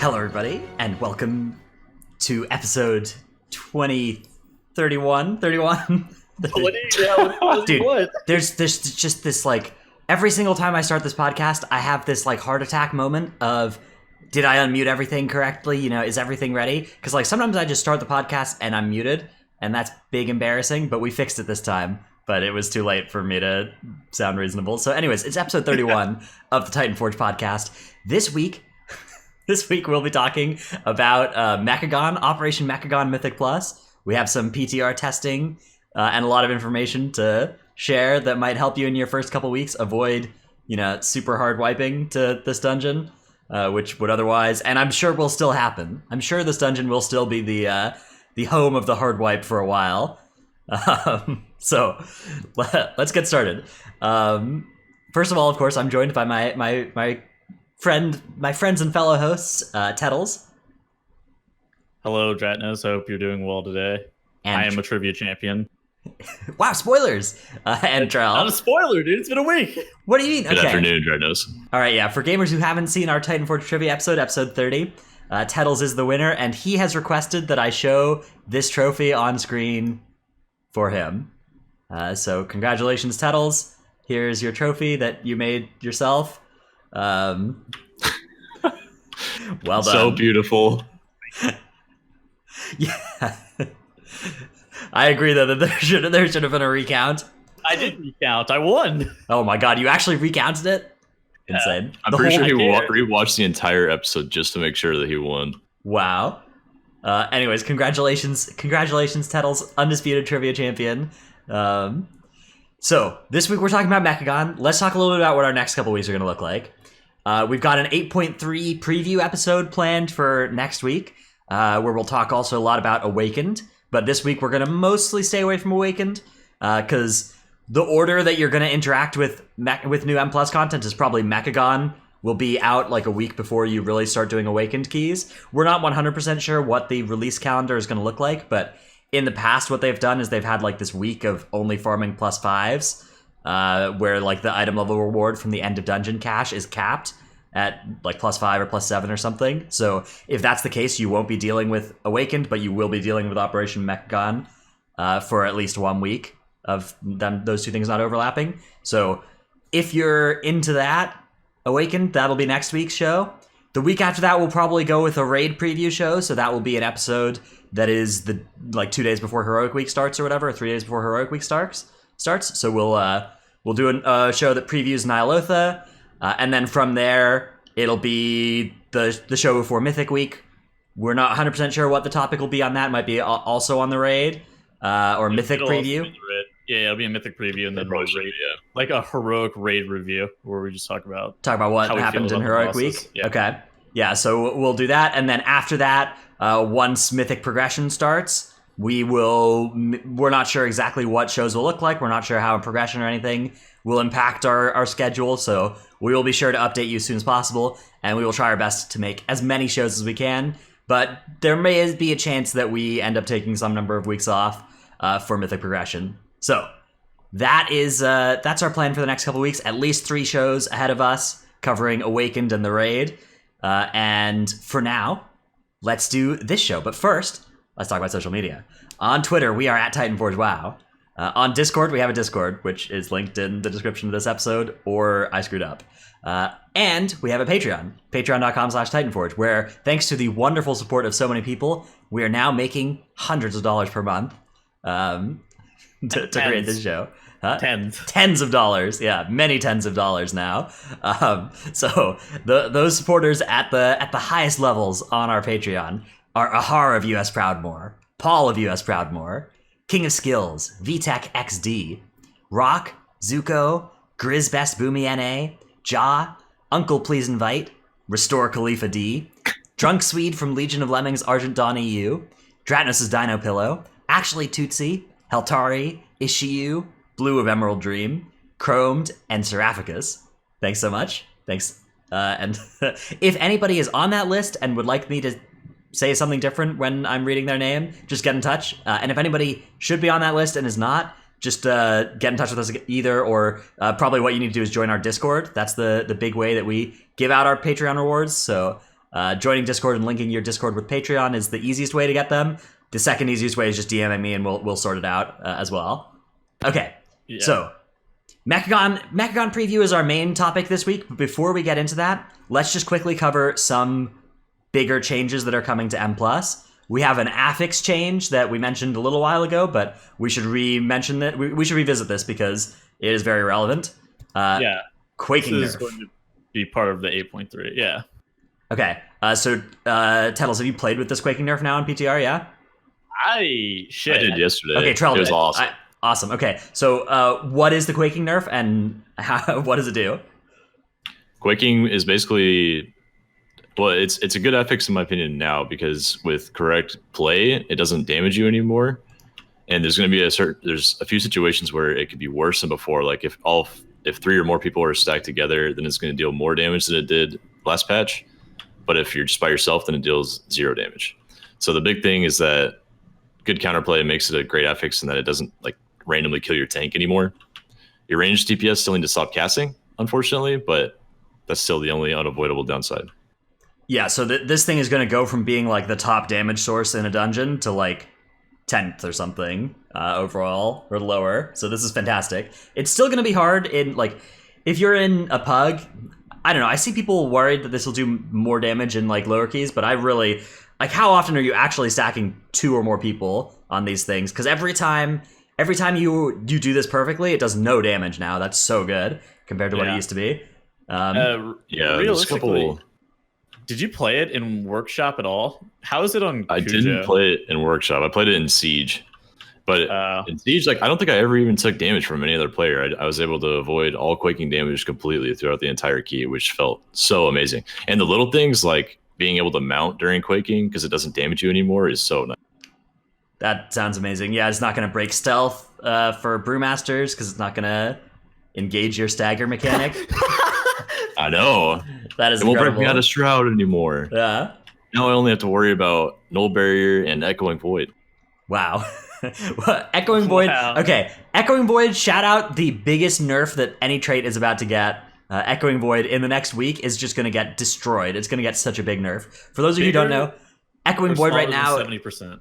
Hello, everybody, and welcome to episode 31. Dude, what? there's just this, like, every single time I start this podcast, I have this, like, heart attack moment of, did I unmute everything correctly? You know, is everything ready? Because, like, sometimes I just start the podcast and I'm muted, and that's big embarrassing, but we fixed it this time. But it was too late for me to sound reasonable. So anyways, it's episode 31 of the Titanforge podcast. This week we'll be talking about Mechagon, Operation Mechagon Mythic Plus. We have some PTR testing and a lot of information to share that might help you in your first couple weeks avoid, super hard wiping to this dungeon, which would otherwise, and I'm sure will still happen. I'm sure this dungeon will still be the home of the hard wipe for a while. So let's get started. First of all, of course, I'm joined by my friends and fellow hosts, Tettles. Hello, Dratnos. I hope you're doing well today. And I am a trivia champion. Wow, spoilers! And Trell. Not a spoiler, dude. It's been a week. What do you mean? Good afternoon, Dratnos. All right, yeah. For gamers who haven't seen our Titanforge trivia episode 30, Tettles is the winner, and he has requested that I show this trophy on screen for him. So congratulations, Tettles. Here's your trophy that you made yourself. Well done. So beautiful. Yeah. I agree, though, that there should have been a recount. I did recount. I won. Oh my god, you actually recounted it? Yeah. Insane. I'm The pretty whole- sure he rewatched the entire episode just to make sure that he won. Wow. Anyways, congratulations, Tettles, undisputed trivia champion. So this week we're talking about Mechagon. Let's talk a little bit about what our next couple weeks are going to look like. We've got an 8.3 preview episode planned for next week, where we'll talk also a lot about Awakened. But this week we're going to mostly stay away from Awakened, because the order that you're going to interact with new M Plus content is probably Mechagon will be out like a week before you really start doing Awakened keys. We're not 100% sure what the release calendar is going to look like, but in the past what they've done is they've had like this week of only farming plus fives, where like the item level reward from the end of dungeon cache is capped at like plus 5 or plus 7 or something. So if that's the case, you won't be dealing with Awakened, but you will be dealing with Operation Mechagon for at least 1 week of them, those two things not overlapping. So if you're into that, Awakened, that'll be next week's show. The week after that, we'll probably go with a raid preview show. So that will be an episode that is the 2 days before Heroic Week starts or whatever, or 3 days before Heroic Week starts. So we'll do a show that previews Ny'alotha, and then from there it'll be the show before Mythic Week. We're not 100% sure what the topic will be on that. It might be also on the raid or Mythic preview. Yeah, it'll be a Mythic preview and then raid, like a heroic raid review where we just talk about what how we happened feel in about the Heroic bosses. Week. Yeah. Okay. Yeah, so we'll do that, and then after that, once Mythic progression starts, we're not sure exactly what shows will look like. We're not sure how progression or anything will impact our schedule, so we will be sure to update you as soon as possible, and we will try our best to make as many shows as we can, but there may be a chance that we end up taking some number of weeks off for Mythic progression. So that's our plan for the next couple weeks. At least 3 shows ahead of us covering Awakened and the raid. And for now, let's do this show. But first, let's talk about social media. On Twitter, we are at Titanforge WoW. On Discord, we have a Discord, which is linked in the description of this episode, or I screwed up. And we have a Patreon, patreon.com/Titanforge, where thanks to the wonderful support of so many people, we are now making hundreds of dollars per month to create this show. Huh? Tens of dollars, yeah, many tens of dollars now. So those supporters at the highest levels on our Patreon are Ahar of US Proudmore, Paul of US Proudmore, King of Skills, VTech XD, Rock, Zuko, Grizz Best Boomy NA, Ja, Uncle Please Invite, Restore Khalifa D, Drunk Swede from Legion of Lemmings Argent Dawn EU, Dratnos' Dino Pillow, Actually Tootsie, Heltari, Ishiyu, Blue of Emerald Dream, Chromed, and Seraphicus. Thanks so much. Thanks. And if anybody is on that list and would like me to say something different when I'm reading their name, just get in touch. And if anybody should be on that list and is not, just get in touch with us either, or probably what you need to do is join our Discord. That's the big way that we give out our Patreon rewards. So Joining Discord and linking your Discord with Patreon is the easiest way to get them. The second easiest way is just DMing me, and we'll sort it out as well. Okay, so Mechagon preview is our main topic this week. But before we get into that, let's just quickly cover some bigger changes that are coming to M+. We have an affix change that we mentioned a little while ago, but we should re-mention that. We should revisit this because it is very relevant. Quaking this is nerf. going to be part of the 8.3. Yeah. Okay, so Tettles, have you played with this quaking nerf now on PTR? Yeah. I did yesterday. Okay, Trell it was did. awesome. Awesome. Okay, so what is the quaking nerf and what does it do? Quaking is basically, well, it's a good affix in my opinion now, because with correct play, it doesn't damage you anymore. And there's going to be there's a few situations where it could be worse than before. Like if 3 or more people are stacked together, then it's going to deal more damage than it did last patch. But if you're just by yourself, then it deals 0 damage. So the big thing is that good counterplay makes it a great affix, in that it doesn't like randomly kill your tank anymore. Your ranged DPS still need to stop casting, unfortunately, but that's still the only unavoidable downside. Yeah, so this thing is going to go from being like the top damage source in a dungeon to like 10th or something overall, or lower. So this is fantastic. It's still going to be hard in like, if you're in a pug, I don't know, I see people worried that this will do more damage in like lower keys, but I really, like, how often are you actually stacking 2 or more people on these things? Because every time you do this perfectly, it does no damage now. That's so good compared to what it used to be. Realistically, did you play it in Workshop at all? How is it on Cujo? I didn't play it in Workshop. I played it in Siege. But in Siege, like, I don't think I ever even took damage from any other player. I was able to avoid all quaking damage completely throughout the entire key, which felt so amazing. And the little things like being able to mount during quaking because it doesn't damage you anymore is so nice. That sounds amazing. Yeah, it's not going to break stealth for Brewmasters because it's not going to engage your stagger mechanic. I know. That is it won't incredible. break me out of Shroud anymore. Yeah. Now I only have to worry about Null Barrier and Echoing Void. Wow. Echoing Void. Wow. Okay, Echoing Void, shout out the biggest nerf that any trait is about to get. Echoing Void in the next week is just going to get destroyed. It's going to get such a big nerf. For those of you who don't know, Echoing Void right now... 70%.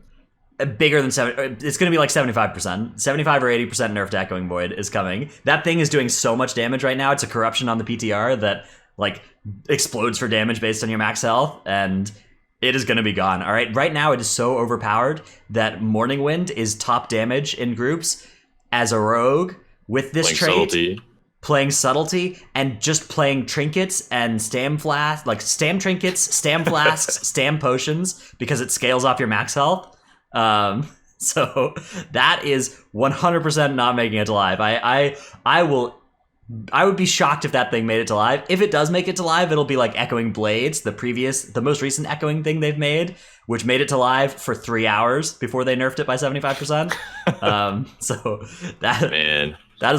Bigger than 70. It's going to be like 75%. 75 or 80% nerf to Echoing Void is coming. That thing is doing so much damage right now. It's a corruption on the PTR that like explodes for damage based on your max health, and it is going to be gone. All right. Right now, it is so overpowered that Morning Wind is top damage in groups as a rogue with this trait. Playing subtlety and just playing trinkets and stam flask, like stam trinkets, stam flasks, stam potions, because it scales off your max health. So that is 100% not making it to live. I would be shocked if that thing made it to live. If it does make it to live, it'll be like Echoing Blades, the most recent echoing thing they've made, which made it to live for 3 hours before they nerfed it by 75%. So that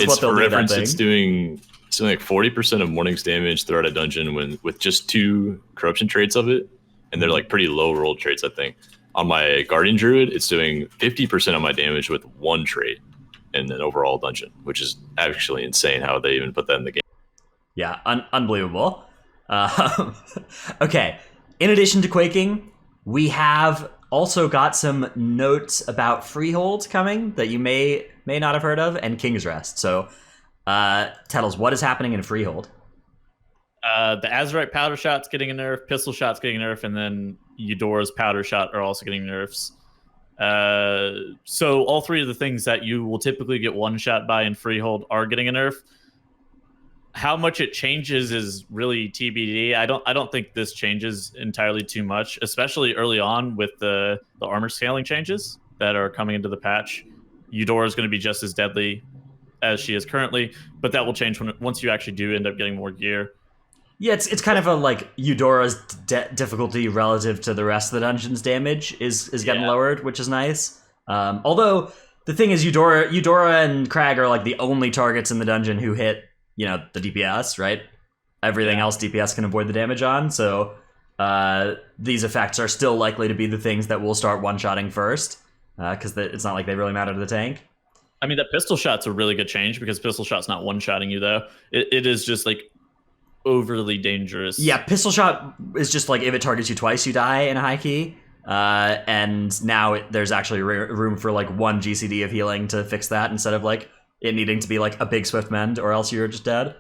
is what they'll do with that thing. It's doing like 40% of Morning's damage throughout a dungeon with just 2 corruption traits of it, and they're like pretty low roll traits, I think. On my Guardian Druid, it's doing 50% of my damage with 1 trait in an overall dungeon, which is actually insane how they even put that in the game. Yeah, unbelievable. Okay, in addition to quaking, we have also got some notes about Freehold coming that you may not have heard of, and King's Rest. So, Tettles, what is happening in Freehold? The Azurite Powder Shot's getting a nerf, Pistol Shot's getting a nerf, and then Eudora's Powder Shot are also getting nerfs. So all 3 of the things that you will typically get one-shot by in Freehold are getting a nerf. How much it changes is really TBD. I don't think this changes entirely too much, especially early on with the armor scaling changes that are coming into the patch. Eudora is going to be just as deadly as she is currently, but that will change once you actually do end up getting more gear. Yeah, it's kind of a like Eudora's difficulty relative to the rest of the dungeon's damage is getting lowered, which is nice. Although the thing is, Eudora and Crag are like the only targets in the dungeon who hit, the DPS, right? Everything else DPS can avoid the damage on. So these effects are still likely to be the things that will start one-shotting first, because it's not like they really matter to the tank. I mean, that Pistol Shot's a really good change because Pistol Shot's not one-shotting you, though. It is just like overly dangerous. Yeah, pistol shot is just like if it targets you twice, you die in a high key. And now there's actually room for like 1 GCD of healing to fix that instead of like it needing to be like a big swift mend, or else you're just dead.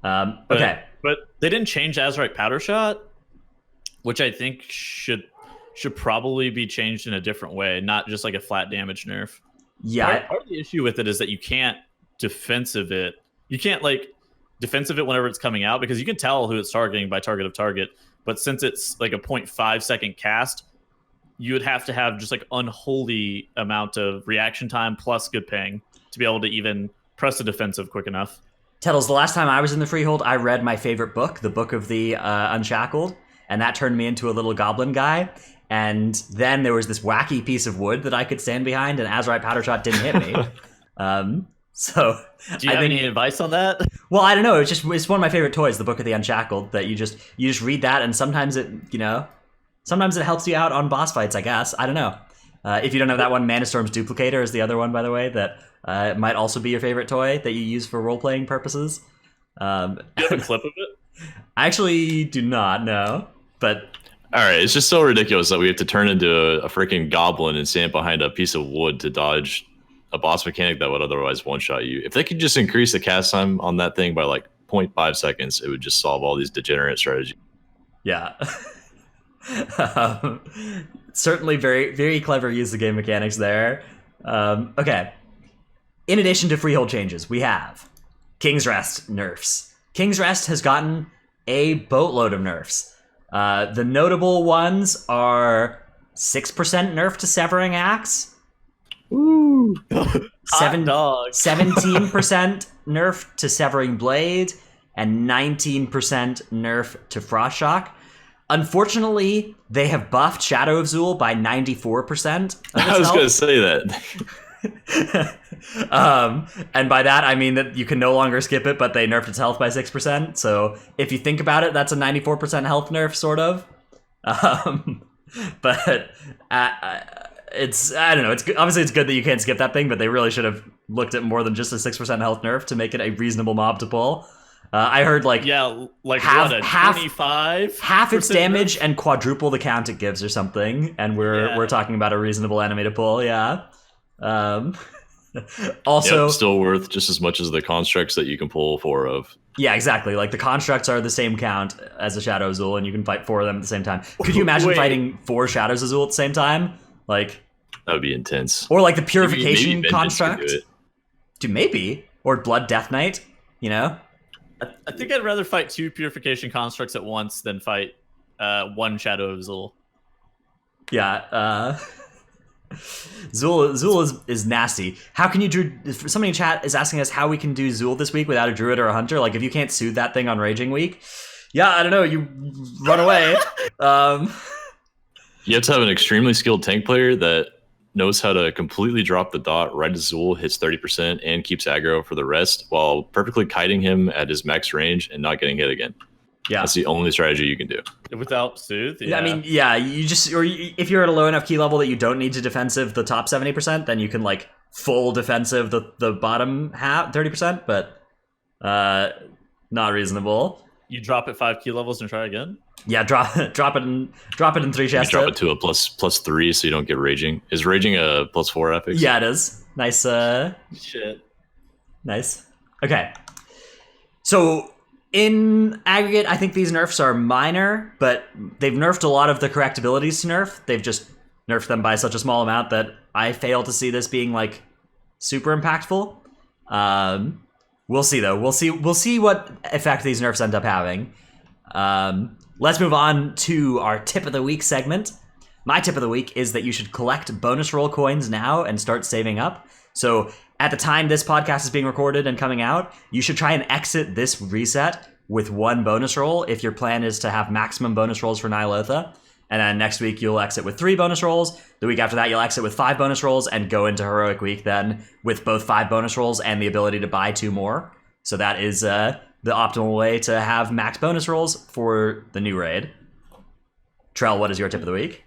Yeah. Okay. But they didn't change Azurite Powder Shot, which I think should probably be changed in a different way, not just like a flat damage nerf. Yeah. Part of the issue with it is that you can't defensive it. You can't like defensive it whenever it's coming out, because you can tell who it's targeting by target of target. But since it's like a 0.5 second cast, you would have to have just like unholy amount of reaction time plus good ping to be able to even press the defensive quick enough. Tettles, the last time I was in the Freehold, I read my favorite book, the Book of the Unshackled, and that turned me into a little goblin guy. And then there was this wacky piece of wood that I could stand behind, and Azurite Powder Shot didn't hit me. So, do you have any advice on that? Well, I don't know. It's one of my favorite toys, the Book of the Unshackled. That you just read that, and sometimes it helps you out on boss fights. I guess, I don't know. If you don't have that one, Mana Storm's Duplicator is the other one, by the way. That might also be your favorite toy that you use for role playing purposes. Do you have a clip of it? I actually do not know, but. All right, it's just so ridiculous that we have to turn into a freaking goblin and stand behind a piece of wood to dodge a boss mechanic that would otherwise one-shot you. If they could just increase the cast time on that thing by like 0.5 seconds, it would just solve all these degenerate strategies. Yeah. Certainly very, very clever use of game mechanics there. Okay. In addition to freehold changes, we have King's Rest nerfs. King's Rest has gotten a boatload of nerfs. The notable ones are 6% nerf to Severing Axe. Ooh. 17% nerf to Severing Blade, and 19% nerf to Frost Shock. Unfortunately, they have buffed Shadow of Zul by 94%. I was going to say that. And by that, I mean that you can no longer skip it, but they nerfed its health by 6%. So if you think about it, that's a 94% health nerf, sort of. But it's, I don't know, it's obviously it's good that you can't skip that thing, but they really should have looked at more than just a 6% health nerf to make it a reasonable mob to pull. I heard like half 25 half its damage and quadruple the count it gives or something, and we're talking about a reasonable enemy to pull. Yeah. Also, still worth just as much as the constructs that you can pull 4 of. Yeah, exactly. Like the constructs are the same count as a Shadow Azul, and you can fight 4 of them at the same time. Could you imagine fighting 4 Shadows Azul at the same time? Like that would be intense. Or like the Purification maybe construct. Dude, maybe. Or Blood Death Knight. You know. I think I'd rather fight 2 Purification constructs at once than fight 1 Shadow of Zul. Yeah. Zul is nasty. How can you somebody in chat is asking us how we can do Zul this week without a druid or a hunter. Like if you can't soothe that thing on Raging Week, yeah, I don't know, you run away. You have to have an extremely skilled tank player that knows how to completely drop the dot right as Zul hits 30% and keeps aggro for the rest while perfectly kiting him at his max range and not getting hit again. Yeah, that's the only strategy you can do. Without Soothe, yeah. I mean, yeah, if you're at a low enough key level that you don't need to defensive the top 70%, then you can like full defensive the bottom half 30%, but not reasonable. You drop it 5 key levels and try again. Yeah, drop it in 3 chests. Drop it to a +3 so you don't get raging. Is raging a +4 affix? Yeah, it is. Nice. Shit. Nice. Okay. So in aggregate, I think these nerfs are minor, but they've nerfed a lot of the correct abilities to nerf. They've just nerfed them by such a small amount that I fail to see this being like super impactful. We'll see though. We'll see what effect these nerfs end up having. Let's move on to our tip of the week segment. My tip of the week is that you should collect bonus roll coins now and start saving up. So at the time this podcast is being recorded and coming out, you should try and exit this reset with 1 bonus roll if your plan is to have maximum bonus rolls for Ny'alotha. And then next week you'll exit with 3 bonus rolls. The week after that you'll exit with 5 bonus rolls and go into Heroic Week then with both 5 bonus rolls and the ability to buy 2 more. So that is the optimal way to have max bonus rolls for the new raid. Trell, what is your tip of the week?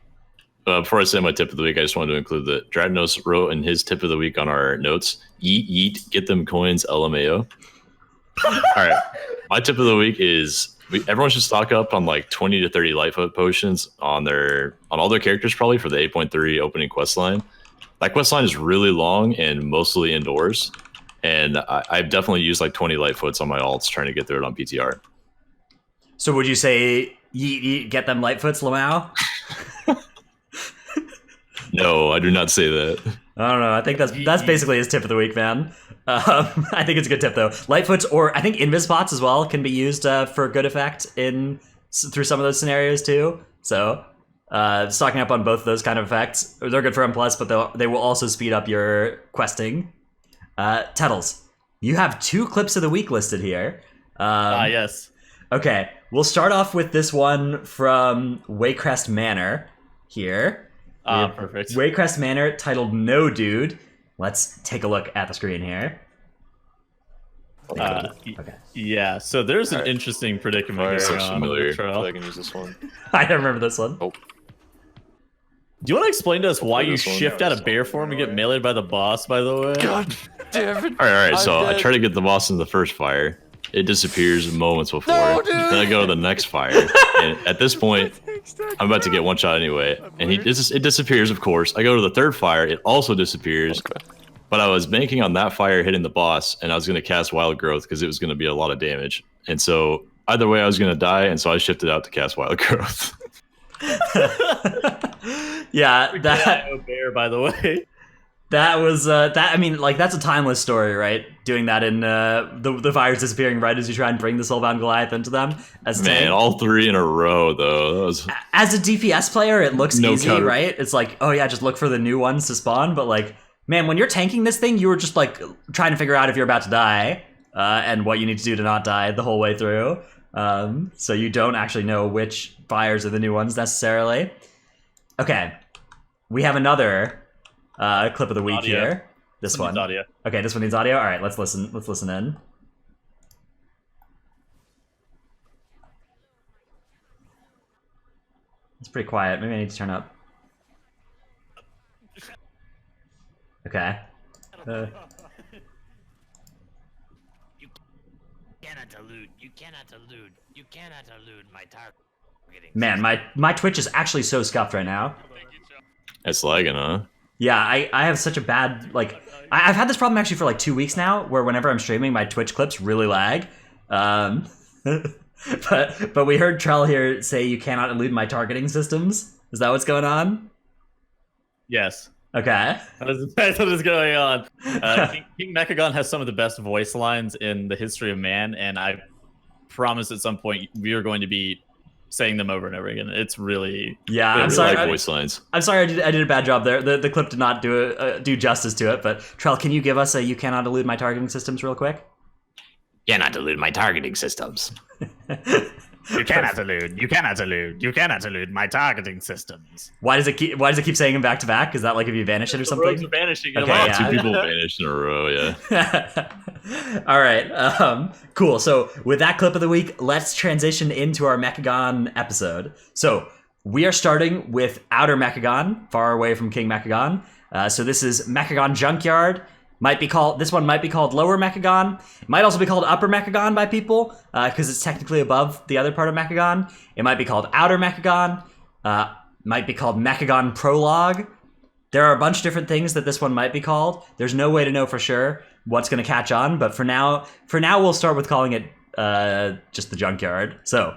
Before I say my tip of the week, I just wanted to include that Dradnos wrote in his tip of the week on our notes, yeet, yeet, get them coins, LMAO. All right. My tip of the week is everyone should stock up on like 20 to 30 Lightfoot potions on all their characters, probably for the 8.3 opening quest line. That quest line is really long and mostly indoors. And I've definitely used like 20 Lightfoots on my alts trying to get through it on PTR. So would you say you get them Lightfoots, Lamau? No, I do not say that. I don't know. I think that's basically his tip of the week, man. I think it's a good tip though. Lightfoots, or I think Invisbots as well, can be used for good effect through some of those scenarios too. So stocking up on both of those kind of effects, they're good for M+, but they will also speed up your questing. Tettles, you have 2 clips of the week listed here. Yes. Okay, we'll start off with this one from Waycrest Manor here. Perfect. Waycrest Manor, titled No Dude. Let's take a look at the screen here. Okay. Yeah, so there's an interesting predicament So going on. familiar. I Trial. feel like I can use this one. I don't remember this one. Oh. Do you want to explain to us why you this one. shift out of bear form and get meleeed by the boss, by the way? God damn it. All right. So I'm I dead. try to get the boss in the first fire. It disappears moments before. No, dude. Then I go to the next fire. And at this point, I'm about to get one shot anyway. And it disappears, of course. I go to the third fire. It also disappears. Okay. But I was banking on that fire hitting the boss, and I was going to cast Wild Growth because it was going to be a lot of damage. And so either way, I was going to die, and so I shifted out to cast Wild Growth. Yeah, No bear, by the way. that was I mean, like, that's a timeless story, right? Doing that in the fires disappearing right as you try and bring the Soulbound Goliath into them. As a Man, tank. all 3 in a row, though. That was As a DPS player, it looks No easy, counter. right? It's like, oh yeah, just look for the new ones to spawn. But like, man, when you're tanking this thing, you were just like trying to figure out if you're about to die and what you need to do to not die the whole way through. So you don't actually know which fires are the new ones necessarily. Okay, we have another clip of the week Audio. here. This one. Audio. Okay, this one needs audio. All right, let's listen. Let's listen in. It's pretty quiet. Maybe I need to turn up. Okay. You cannot elude. You cannot elude. You cannot elude my targeting. Man, my Twitch is actually so scuffed right now. it's lagging, huh? Yeah, I have such a bad, like, I've had this problem actually for like 2 weeks now, where whenever I'm streaming, my Twitch clips really lag. But we heard Trell here say you cannot elude my targeting systems. Is that what's going on? Yes. Okay. That's what is going on. King Mechagon has some of the best voice lines in the history of man, and I promise at some point we are going to be saying them over and over again. It's really Yeah, I I'm really sorry. like voice lines. I'm sorry, I did a bad job there. The clip did not do justice to it. But Trell, can you give us a "you cannot elude my targeting systems" real quick? Cannot elude my targeting systems. You cannot elude. You cannot elude. You cannot elude my targeting systems. Why does it keep saying them back to back? Is that like if you vanish it or the rogues something? are vanishing. Okay, Come on. yeah. 2 people vanished in a row, yeah. All right, cool. So with that clip of the week, let's transition into our Mechagon episode. So we are starting with Outer Mechagon, far away from King Mechagon. So this is Mechagon Junkyard. This one might be called Lower Mechagon. It might also be called Upper Mechagon by people, because it's technically above the other part of Mechagon. It might be called Outer Mechagon. Might be called Mechagon Prologue. There are a bunch of different things that this one might be called. There's no way to know for sure what's going to catch on, but for now we'll start with calling it just the Junkyard. So,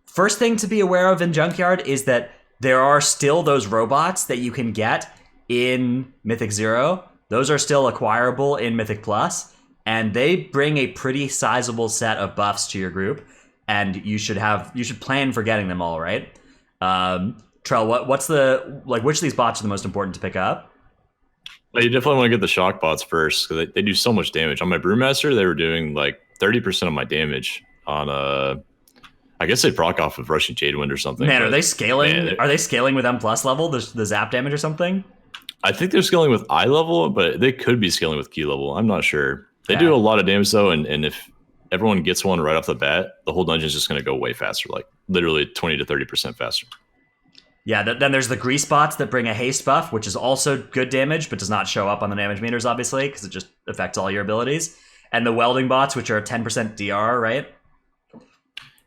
first thing to be aware of in Junkyard is that there are still those robots that you can get in Mythic 0. Those are still acquirable in Mythic Plus, and they bring a pretty sizable set of buffs to your group, and you should plan for getting them all, right? Trell, which of these bots are the most important to pick up? Well, you definitely want to get the shock bots first because they do so much damage. On my Brewmaster, they were doing like 30% of my damage on I guess they proc off of Rushing Jadewind or something. Man, are but they scaling? man, Are they scaling with M+ level, the zap damage or something? I think they're scaling with eye level, but they could be scaling with key level. I'm not sure. They do a lot of damage though, and if everyone gets one right off the bat, the whole dungeon is just going to go way faster, like literally 20 to 30% faster. Yeah, then there's the grease bots that bring a haste buff, which is also good damage, but does not show up on the damage meters, obviously, because it just affects all your abilities. and the welding bots, which are 10% DR, right?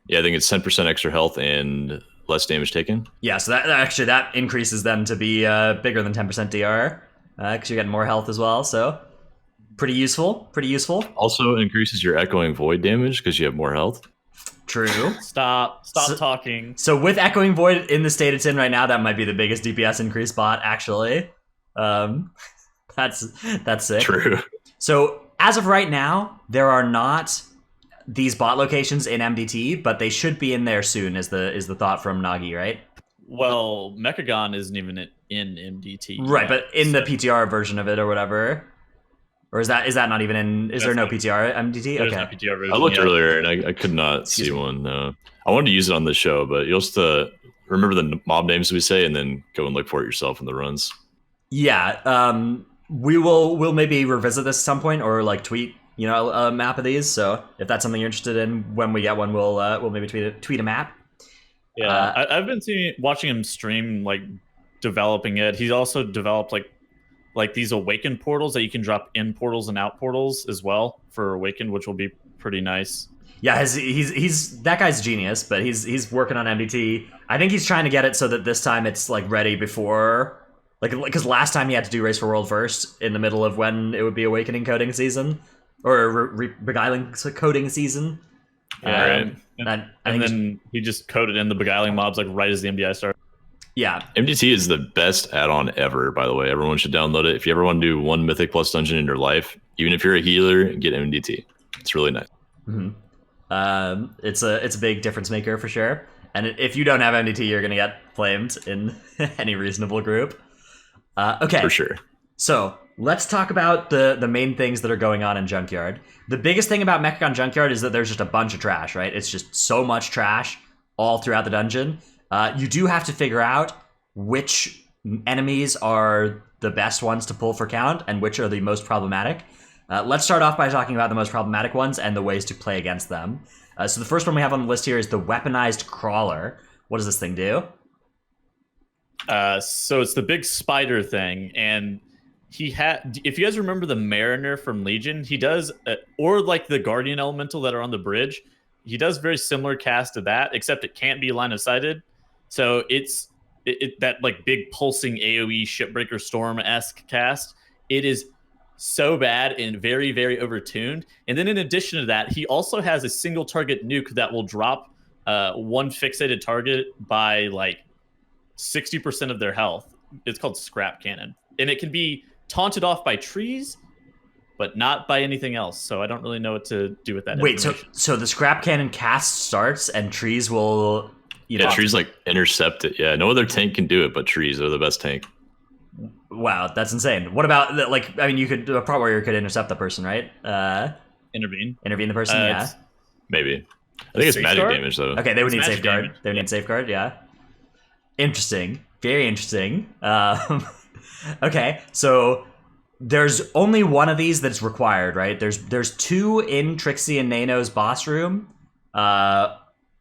Yeah, I think it's 10% extra health and less damage taken. Yeah, so that increases them to be bigger than 10% DR, because you're getting more health as well. So pretty useful. Pretty useful. Also increases your echoing void damage because you have more health. True. Stop talking. So with Echoing Void in the state it's in right now, that might be the biggest DPS increase bot, actually. That's sick. True. So as of right now, there are not these bot locations in MDT, but they should be in there soon. Is the thought from Nagi, right? Well, Mechagon isn't even in MDT. Right, but in the PTR version of it or whatever. Or is that not even in? Is there no PTR MDT? There's Okay. no PTR version I looked yet. earlier and I could not see one. No. I wanted to use it on the show, but you'll just remember the mob names we say and then go and look for it yourself in the runs. Yeah. We'll maybe revisit this at some point or like tweet a map of these. So if that's something you're interested in, when we get one, we'll maybe tweet a map. Yeah, I've been watching him stream, like developing it. He's also developed like these Awakened portals that you can drop in portals and out portals as well for Awakened, which will be pretty nice. Yeah, he's that guy's genius, but he's working on MDT. I think he's trying to get it so that this time it's like ready before, like because last time he had to do Race for World first in the middle of when it would be Awakening coding season or Beguiling coding season. Right. And then he just coded in the Beguiling mobs like right as the MDI started. Yeah. MDT is the best add-on ever, by the way. Everyone should download it. If you ever want to do one Mythic Plus dungeon in your life, even if you're a healer, get MDT. It's really nice. Mm-hmm. It's a big difference maker for sure. And if you don't have MDT, you're gonna get flamed in any reasonable group. Okay. For sure. So let's talk about the main things that are going on in Junkyard. The biggest thing about Mechagon Junkyard is that there's just a bunch of trash, right? It's just so much trash all throughout the dungeon. You do have to figure out which enemies are the best ones to pull for count and which are the most problematic. Let's start off by talking about the most problematic ones and the ways to play against them. So the first one we have on the list here is the Weaponized Crawler. What does this thing do? So it's the big spider thing, and if you guys remember the Mariner from Legion, he does, or like the Guardian Elemental that are on the bridge, he does very similar cast to that, except it can't be line of sighted. So it's that like big pulsing AoE Shipbreaker Storm-esque cast. It is so bad and very, very overtuned. And then in addition to that, he also has a single target nuke that will drop one fixated target by like 60% of their health. It's called Scrap Cannon. And it can be taunted off by trees, but not by anything else. So I don't really know what to do with that. Wait, so the Scrap Cannon cast starts and trees will... trees like intercept it. Yeah, no other tank can do it, but trees are the best tank. Wow, that's insane. What about you could do a Part Warrior could intercept the person, right? Intervene The person, yeah. Maybe. I think it's magic Safeguard? damage though. Okay, they would need magic Safeguard. damage. They would need Safeguard, yeah. Interesting. Very interesting. Okay, so there's only one of these that's required, right? There's two in Trixie and Nano's boss room.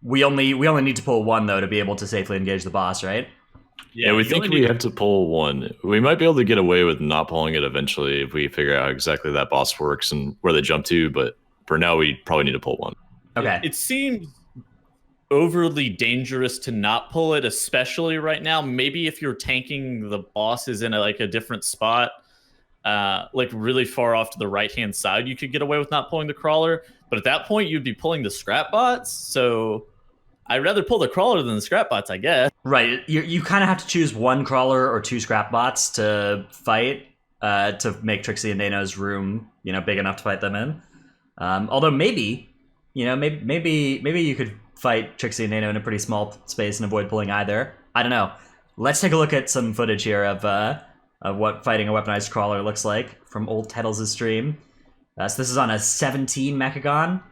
We only need to pull one though to be able to safely engage the boss, right? Yeah, we think we have to pull one. We might be able to get away with not pulling it eventually if we figure out how exactly that boss works and where they jump to, but for now we probably need to pull one. Okay. It seems overly dangerous to not pull it, especially right now. Maybe if you're tanking the bosses in a different spot, like really far off to the right-hand side, you could get away with not pulling the crawler. But at that point, you'd be pulling the scrap bots. So I'd rather pull the crawler than the scrap bots, I guess. Right. You kind of have to choose one crawler or two scrap bots to fight to make Trixie and Nano's room, big enough to fight them in. Although maybe you could fight Trixie and Nano in a pretty small space and avoid pulling either. I don't know. Let's take a look at some footage here of what fighting a Weaponized Crawler looks like from Old Tettles' stream. So this is on a 17 Mechagon.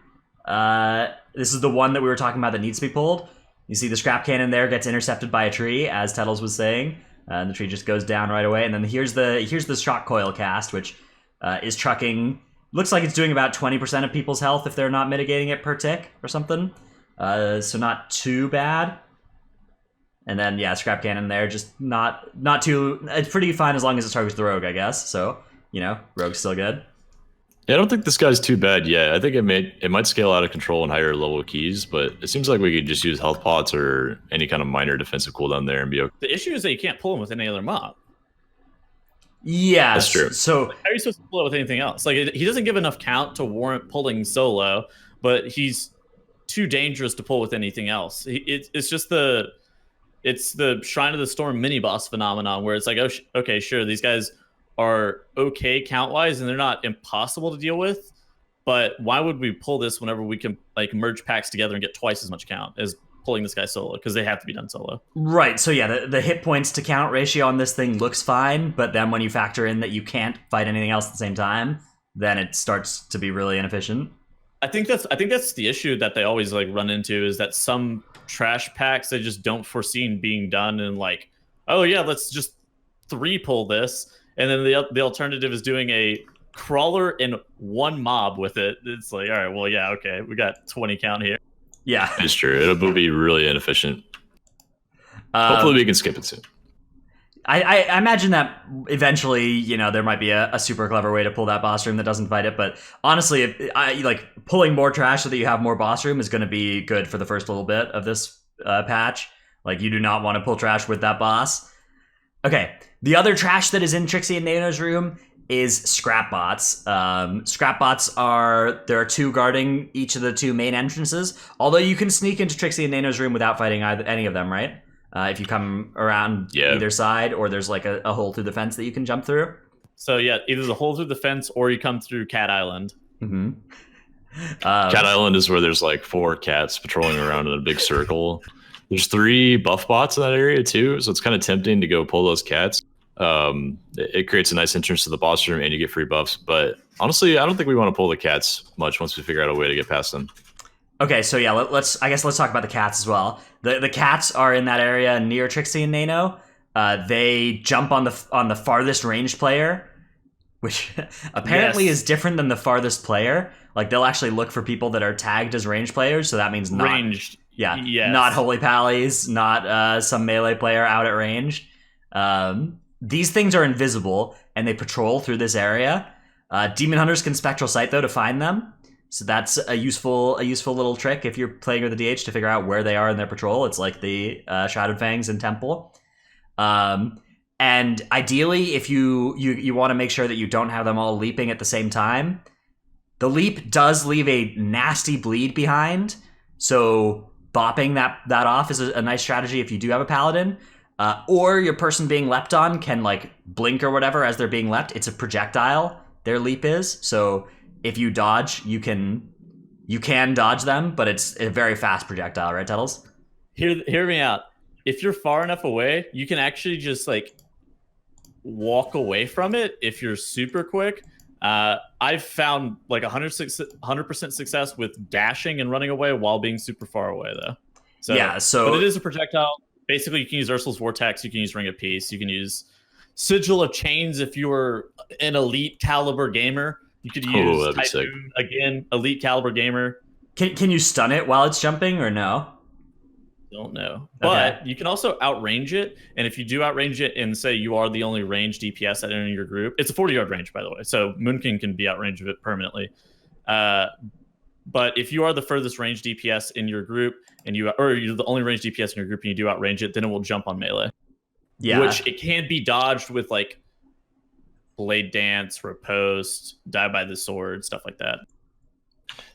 This is the one that we were talking about that needs to be pulled. You see the scrap cannon there gets intercepted by a tree, as Tettles was saying, and the tree just goes down right away. And then here's the shock coil cast, which is trucking. Looks like it's doing about 20% of people's health if they're not mitigating it per tick or something. So not too bad. And then scrap cannon there, just not too. It's pretty fine as long as it targets the rogue, I guess. So rogue's still good. Yeah, I don't think this guy's too bad yet. I think it might scale out of control in higher level keys, but it seems like we could just use health pots or any kind of minor defensive cooldown there and be okay. The issue is that you can't pull him with any other mob. Yeah, That's true. So How are you supposed to pull it with anything else? Like, he doesn't give enough count to warrant pulling solo, but he's too dangerous to pull with anything else. It's just the Shrine of the Storm mini boss phenomenon where it's like, oh, okay, sure, these guys are okay count wise and they're not impossible to deal with, but why would we pull this whenever we can like merge packs together and get twice as much count as pulling this guy solo? Because they have to be done solo. right, so yeah, the hit points to count ratio on this thing looks fine, but then when you factor in that you can't fight anything else at the same time, then it starts to be really inefficient. I think that's the issue that they always like run into, is that some trash packs they just don't foresee being done, and like, oh yeah, let's just 3 pull this, and then the alternative is doing a crawler and 1 mob with it. It's like, all right, well, yeah, okay, we got 20 count here. Yeah, It's true. It'll be really inefficient. Hopefully we can skip it soon. I imagine that eventually, you know, there might be a super clever way to pull that boss room that doesn't fight it. But honestly, like pulling more trash so that you have more boss room is going to be good for the first little bit of this patch. Like, you do not want to pull trash with that boss. Okay, the other trash that is in Trixie and Nano's room is scrap bots. Scrap bots there are 2 guarding each of the 2 main entrances. Although you can sneak into Trixie and Nano's room without fighting any of them, right? If you come around either side, or there's like a hole through the fence that you can jump through. So yeah, either the hole through the fence or you come through Cat Island. Mm-hmm. Cat Island is where there's like 4 cats patrolling around in a big circle. There's 3 buff bots in that area too, so it's kind of tempting to go pull those cats. It creates a nice entrance to the boss room and you get free buffs, but honestly, I don't think we want to pull the cats much once we figure out a way to get past them. Okay, so yeah, let's talk about the cats as well. The cats are in that area near Trixie and Nano. They jump on the farthest ranged player, which apparently is different than the farthest player. Like, they'll actually look for people that are tagged as ranged players, so that means not Ranged. Yeah, Yes. not Holy Pallies, not some melee player out at range. These things are invisible and they patrol through this area. Demon Hunters can Spectral Sight though to find them. So that's a useful little trick if you're playing with the DH to figure out where they are in their patrol. It's like the Shrouded Fangs in Temple. And ideally, if you want to make sure that you don't have them all leaping at the same time, the leap does leave a nasty bleed behind. So bopping that off is a nice strategy if you do have a paladin. Or your person being leapt on can like blink or whatever as they're being leapt. It's a projectile, their leap is. So if you dodge, you can dodge them, but it's a very fast projectile, right, Tuttles? Hear me out. If you're far enough away, you can actually just like walk away from it if you're super quick. I've found like 100% success with dashing and running away while being super far away, though. But it is a projectile. Basically, you can use Ursula's Vortex, you can use Ring of Peace, you can use Sigil of Chains if you were an elite caliber gamer. You could use Typhoon, again, elite caliber gamer. Can you stun it while it's jumping or no? Don't know. But you can also outrange it, and if you do outrange it and say you are the only ranged DPS that enter your group, it's a 40-yard range, by the way, so Moonking can be outrange of it permanently. But if you are the furthest range DPS in your group, or you're the only ranged DPS in your group and you do outrange it, then it will jump on melee. Yeah. Which it can be dodged with like Blade Dance, Riposte, Die by the Sword, stuff like that.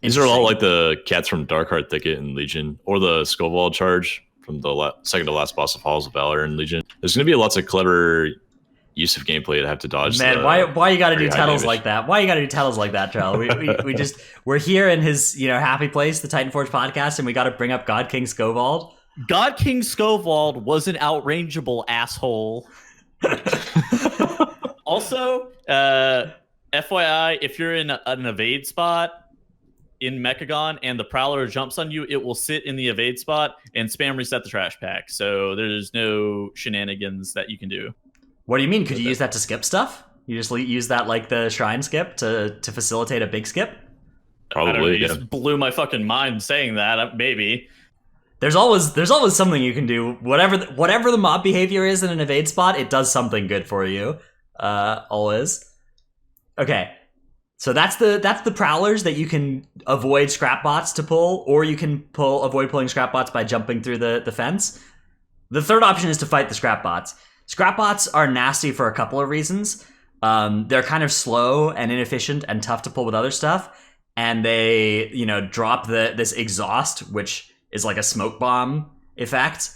These are all like the cats from Darkheart Thicket in Legion, or the Skovald charge from the second to last boss of Halls of Valor in Legion. There's going to be lots of clever use of gameplay to have to dodge. Man, why you got to do titles like that? Why you got to do titles like that, Charles? We're here in his happy place, the Titanforge podcast, and we got to bring up God King Skovald. God King Skovald was an outrangeable asshole. Also, FYI, if you're in an evade spot in Mechagon and the Prowler jumps on you, it will sit in the evade spot and spam reset the trash pack. So there's no shenanigans that you can do. What do you mean? Could you use that to skip stuff? You just use that like the shrine skip to facilitate a big skip? Probably. You just blew my fucking mind saying that. Maybe. There's always something you can do. Whatever the mob behavior is in an evade spot, it does something good for you. Always. Okay. So that's the prowlers that you can avoid scrap bots to pull, or you can avoid pulling scrap bots by jumping through the fence. The third option is to fight the scrap bots. Scrap bots are nasty for a couple of reasons. They're kind of slow and inefficient and tough to pull with other stuff, and they drop this exhaust, which is like a smoke bomb effect.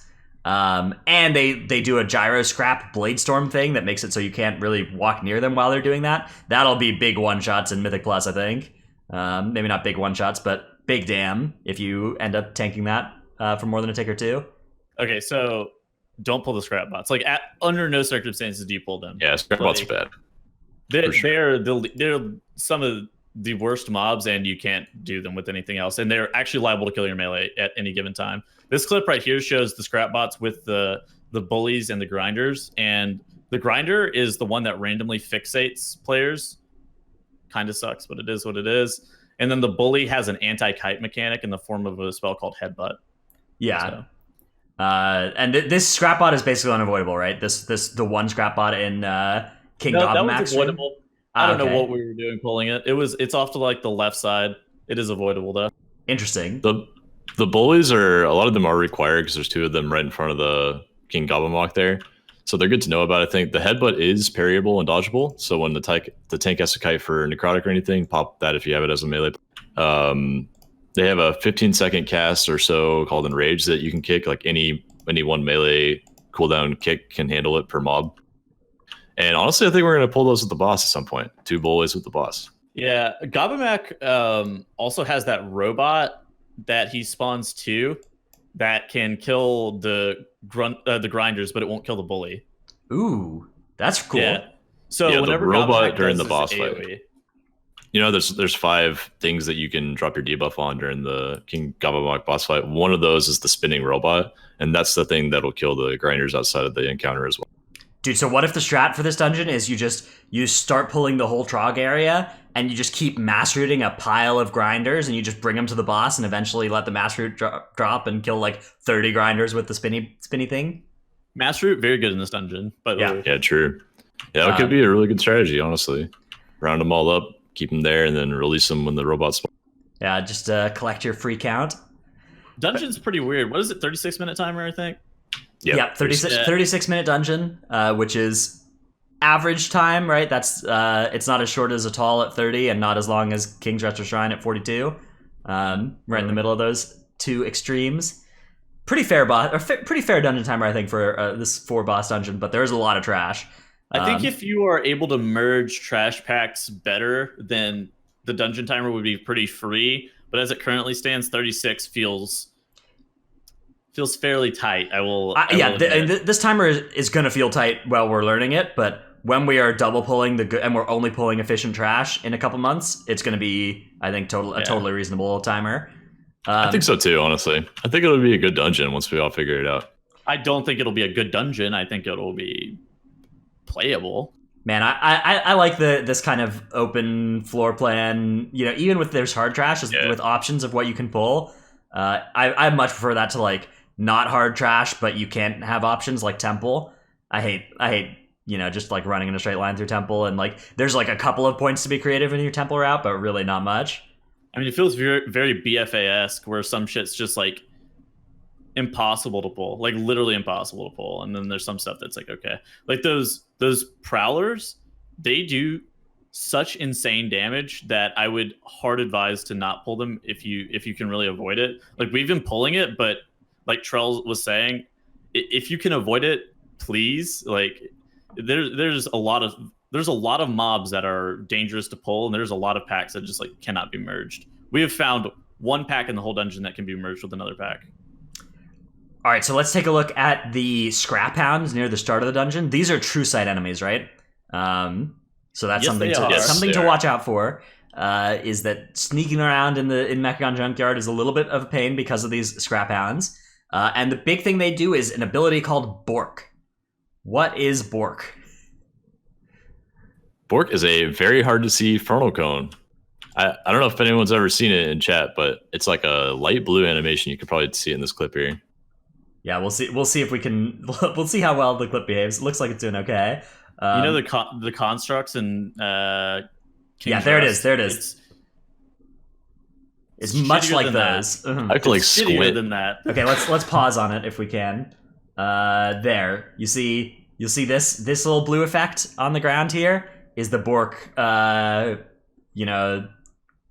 And they do a gyro scrap blade storm thing that makes it so you can't really walk near them while they're doing that. That'll be big one shots in Mythic Plus, I think. Maybe not big one shots, but big damn if you end up tanking that for more than a tick or two. Okay, so don't pull the scrap bots. Like under no circumstances do you pull them. Yeah, scrap bots are bad. They're some of the worst mobs, and you can't do them with anything else. And they're actually liable to kill your melee at any given time. This clip right here shows the scrap bots with the bullies and the grinders. And the grinder is the one that randomly fixates players. Kind of sucks, but it is what it is. And then the bully has an anti-kite mechanic in the form of a spell called Headbutt. Yeah. So. And this scrap bot is basically unavoidable, right? The one scrap bot in King Goblin that was avoidable. I don't know what we were doing pulling it. It's off to like the left side. It is avoidable though. Interesting. The bullies a lot of them are required because there's two of them right in front of the King Goblin Walk there. So they're good to know about. I think the headbutt is parryable and dodgeable. So when the tank has to kite for necrotic or anything, pop that if you have it as a melee. They have a 15-second cast or so called Enrage that you can kick. Like any one melee cooldown kick can handle it per mob. And honestly, I think we're going to pull those with the boss at some point. 2 bullies with the boss. Yeah, Gobamak also has that robot that he spawns too that can kill the grinders, but it won't kill the bully. Ooh, that's cool. Yeah. So whenever the robot Gobamak during does the boss his fight. AoE, There's 5 things that you can drop your debuff on during the King Gobamak boss fight. One of those is the spinning robot, and that's the thing that'll kill the grinders outside of the encounter as well. Dude, so what if the strat for this dungeon is you start pulling the whole Trog area and you just keep mass rooting a pile of grinders and you just bring them to the boss and eventually let the mass root drop and kill like 30 grinders with the spinny thing? Mass root very good in this dungeon, by the way. Yeah, true. Yeah, it could be a really good strategy, honestly. Round them all up, keep them there, and then release them when the robots spawn. Yeah, just collect your free count. Dungeon's pretty weird. What is it? 36-minute timer, I think. Yep, 36-minute dungeon, which is average time, right? That's it's not as short as a tall at 30 and not as long as King's Retro Shrine at 42. Right in the middle of those two extremes. Pretty fair pretty fair dungeon timer, I think, for this 4-boss dungeon, but there's a lot of trash. I think if you are able to merge trash packs better, then the dungeon timer would be pretty free. But as it currently stands, 36 feels fairly tight. This timer is going to feel tight while we're learning it, but when we are double pulling and we're only pulling efficient trash in a couple months, it's going to be, I think, totally reasonable timer. I think so too, honestly. I think it'll be a good dungeon once we all figure it out. I don't think it'll be a good dungeon. I think it'll be playable. Man, I like this kind of open floor plan. Even with there's hard trash with options of what you can pull. I much prefer that to like not hard trash, but you can't have options like Temple. I hate just like running in a straight line through Temple, and like there's like a couple of points to be creative in your Temple route, but really not much. I mean, it feels very, very BFA-esque, where some shit's just like impossible to pull, like literally impossible to pull, and then there's some stuff that's like okay, like those prowlers, they do such insane damage that I would hard advise to not pull them if you can really avoid it. Like we've been pulling it, but like Trell was saying, if you can avoid it, please. Like there's a lot of mobs that are dangerous to pull, and there's a lot of packs that just like cannot be merged. We have found one pack in the whole dungeon that can be merged with another pack. All right, so let's take a look at the scrap hounds near the start of the dungeon. These are true sight enemies, right? So that's something to watch out for. Is that sneaking around in Mechagon Junkyard is a little bit of a pain because of these scrap hounds. And the big thing they do is an ability called Bork. What is Bork? Bork is a very hard to see frontal cone. I don't know if anyone's ever seen it in chat, but it's like a light blue animation. You can probably see it in this clip here. Yeah, we'll see if we can. We'll see how well the clip behaves. It looks like it's doing okay. The constructs in Yeah, there it is. There it is. It's much shittier like than those. I have to like Shittier squint. than that. Okay, let's pause on it if we can. There. You'll see this little blue effect on the ground here is the Bork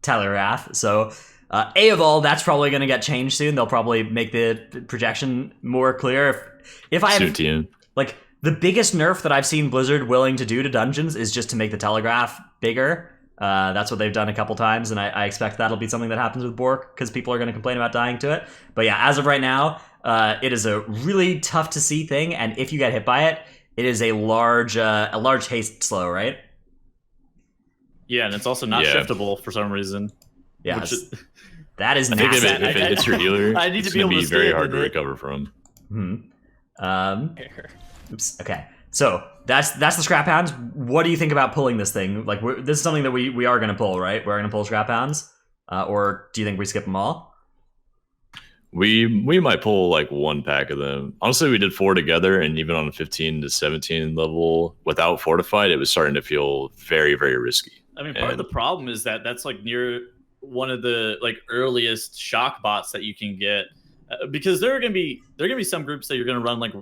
Telegraph. So A of all, that's probably gonna get changed soon. They'll probably make the projection more clear. If I have like the biggest nerf that I've seen Blizzard willing to do to dungeons is just to make the telegraph bigger. That's what they've done a couple times, and I expect that'll be something that happens with Bork because people are going to complain about dying to it. But yeah, as of right now, it is a really tough to see thing, and if you get hit by it, it is a large haste slow, right? Yeah, and it's also not shiftable for some reason. Yeah, that is I think massive. if it hits your healer, I need to it's be going to able be to very stand hard to in it. recover from. Oops. Okay. So that's the Scrap Hounds. What do you think about pulling this thing? Like, this is something that we are going to pull, right? We're going to pull Scrap Hounds, or do you think we skip them all? We might pull like one pack of them. Honestly, we did 4 together, and even on a 15 to 17 level without fortified, it was starting to feel very, very risky. I mean, part of the problem is that that's like near one of the like earliest shock bots that you can get, because there are gonna be some groups that you're gonna run like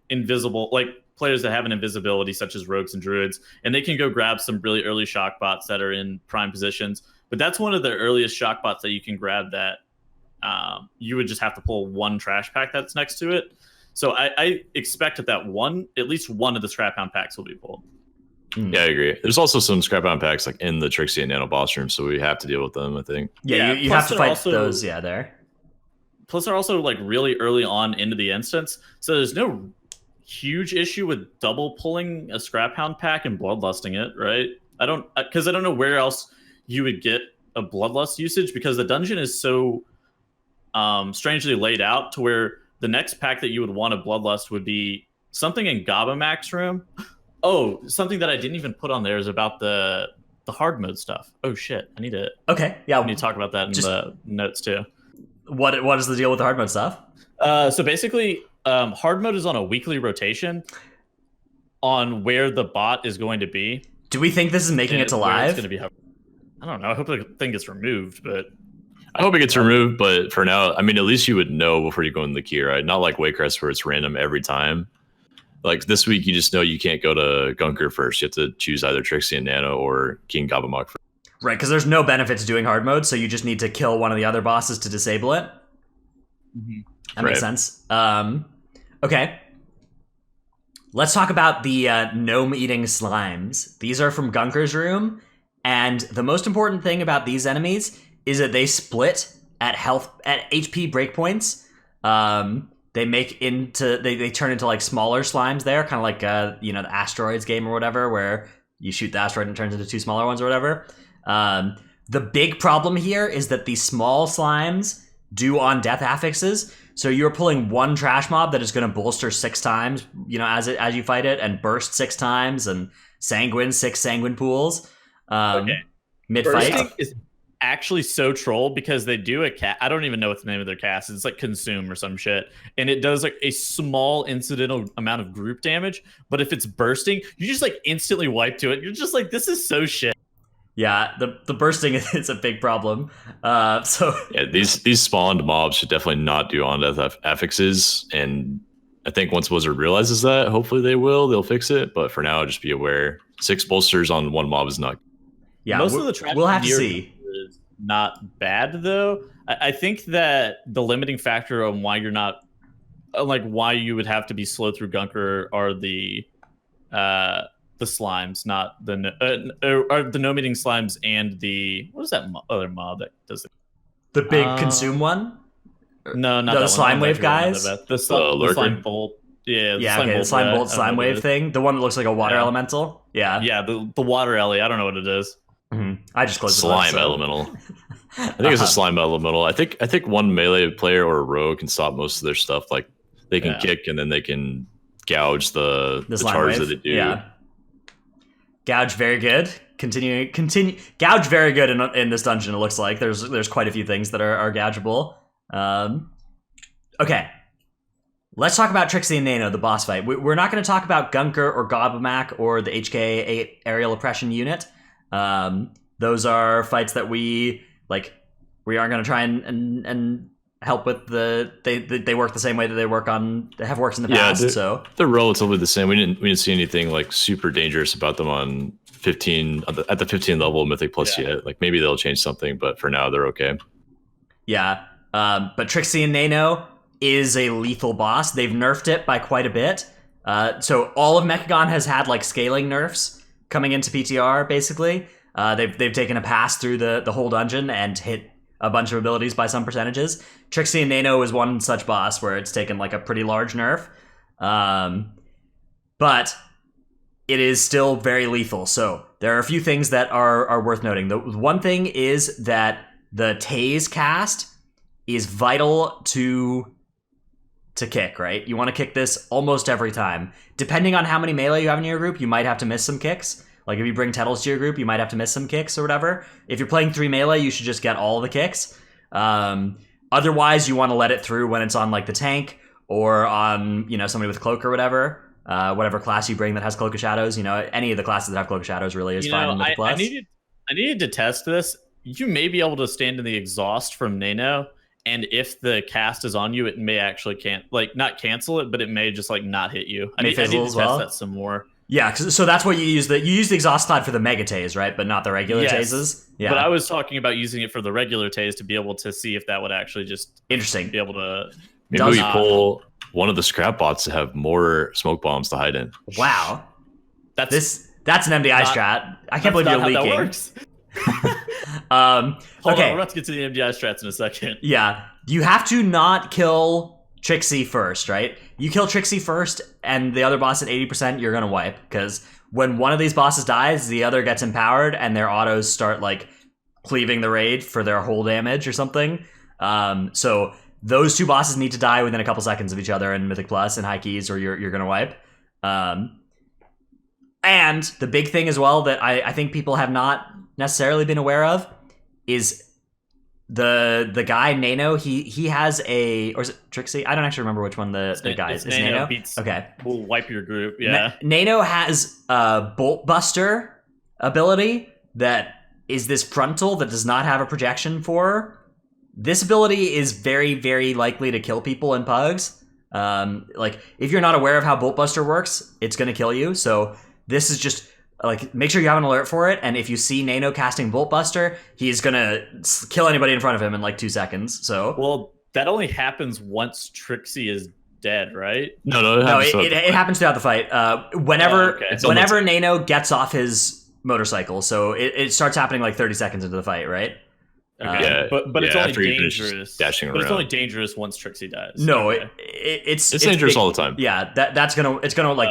invisible, like players that have an invisibility, such as rogues and druids, and they can go grab some really early shock bots that are in prime positions. But that's one of the earliest shock bots that you can grab that you would just have to pull one trash pack that's next to it. So I expect that at least one of the Scrap Hound packs will be pulled. Yeah, I agree. There's also some Scrap Hound packs like in the Trixie and Nano boss room, so we have to deal with them, I think. Yeah, you have to fight those, there. Plus, they're also like really early on into the instance, so there's no huge issue with double pulling a Scrap Hound pack and bloodlusting it, right? I don't know where else you would get a bloodlust usage, because the dungeon is so strangely laid out to where the next pack that you would want a bloodlust would be something in Gabamac's room. Oh, something that I didn't even put on there is about the hard mode stuff. Oh shit, I need to. Okay, yeah, I need to talk about that in the notes too. What is the deal with the hard mode stuff? So basically, hard mode is on a weekly rotation on where the bot is going to be. Do we think this is making it to live? It's going to be. I don't know. I hope the thing gets removed, but I hope it gets removed. But for now, I mean, at least you would know before you go into the key, right? Not like Waycrest where it's random every time. Like this week, you just know you can't go to Gunker first. You have to choose either Trixie and Nano or King Gabamok first. Right, because there's no benefit to doing hard mode, so you just need to kill one of the other bosses to disable it. Mm-hmm. That makes sense. Okay. Let's talk about the gnome-eating slimes. These are from Gunker's room, and the most important thing about these enemies is that they split at HP breakpoints. They turn into like smaller slimes there, kind of like the Asteroids game or whatever, where you shoot the asteroid and it turns into 2 smaller ones or whatever. The big problem here is that the small slimes do on death affixes, so you're pulling one trash mob that is going to bolster 6 times, as you fight it, and burst 6 times, and sanguine 6 sanguine pools. Mid fight bursting is actually so troll because they do a cat. I don't even know what the name of their cast is. It's like consume or some shit, and it does like a small incidental amount of group damage. But if it's bursting, you just like instantly wipe to it. You're just like, this is so shit. Yeah, the bursting is a big problem. These spawned mobs should definitely not do on death affixes, and I think once Blizzard realizes that, hopefully they'll fix it. But for now, just be aware: 6 bolsters on one mob is not. Yeah, most of the trash we'll have to see. Is not bad though. I think that the limiting factor on why you're not, why you would have to be slow through Gunker are the slimes, not the gnome-eating slimes, and the what is that other mob that does it? The big consume one? No, not the that slime one. wave guys. The slime bolt. Yeah, the slime bolt slime wave thing. The one that looks like a water elemental. Yeah, yeah, the water ellie. I don't know what it is. Mm-hmm. I just closed slime elemental. I think it's a slime elemental. I think one melee player or a rogue can stop most of their stuff. Like they can kick and then they can gouge the charge wave that they do. Yeah. Gouge very good. Continue. Gouge very good in this dungeon. It looks like there's quite a few things that are gougeable. Okay. Let's talk about Trixie and Nano, the boss fight. We're not going to talk about Gunker or Gobamac or the HK8 aerial oppression unit. Those are fights that we aren't going to try and help with they work the same way that they have worked in the past. So they're relatively the same. We didn't see anything like super dangerous about them on 15 at the 15 level Mythic Plus yet. Like maybe they'll change something, but for now they're okay. Yeah, but Trixie and Nano is a lethal boss. They've nerfed it by quite a bit. So all of Mechagon has had like scaling nerfs coming into PTR. Basically, they've taken a pass through the whole dungeon and hit a bunch of abilities by some percentages. Trixie and Nano is one such boss where it's taken like a pretty large nerf, but it is still very lethal. So there are a few things that are worth noting. The one thing is that the Tase cast is vital to kick, right? You want to kick this almost every time. Depending on how many melee you have in your group, you might have to miss some kicks. Like if you bring Tettles to your group, you might have to miss some kicks or whatever. If you're playing 3 melee, you should just get all of the kicks. Otherwise, you want to let it through when it's on like the tank or on, somebody with Cloak or whatever. Whatever class you bring that has Cloak of Shadows. Any of the classes that have Cloak of Shadows really is fine in the plus. I needed to test this. You may be able to stand in the exhaust from Nano, and if the cast is on you, it may actually not cancel it, but it may just like not hit you. I need to test that some more. Yeah, so that's what you use. You use the exhaust cloud for the mega tase, right? But not the regular tases. Yeah, but I was talking about using it for the regular tase to be able to see if that would actually just interesting be able to. Maybe we pull one of the scrap bots to have more smoke bombs to hide in. Wow, that's an MDI strat. I can't believe you're leaking. That works. Hold on, let's get to the MDI strats in a second. Yeah, you have to not kill Trixie first, right? You kill Trixie first and the other boss at 80%, you're gonna wipe, because when one of these bosses dies, the other gets empowered and their autos start like cleaving the raid for their whole damage or something. So those two bosses need to die within a couple seconds of each other in Mythic Plus and High Keys, or you're gonna wipe. And the big thing as well that I think people have not necessarily been aware of is the guy Nano. He has or is it Trixie? I don't actually remember which one the guy is. It's Nano. Okay, we'll wipe your group. Yeah, Nano has a Bolt Buster ability that is this frontal that does not have a projection for. This ability is very, very likely to kill people in pugs. Like if you're not aware of how Bolt Buster works, it's going to kill you. So this is just like, make sure you have an alert for it. And if you see Nano casting Bolt Buster, he's going to kill anybody in front of him in like 2 seconds. So well, that only happens once Trixie is dead, right? No, it happens throughout the fight. Whenever Nano gets off his motorcycle, so it starts happening like 30 seconds into the fight, right? Okay. But it's only dangerous. Dashing around. But it's only dangerous once Trixie dies. No, okay. It's dangerous all the time. Yeah, it's gonna like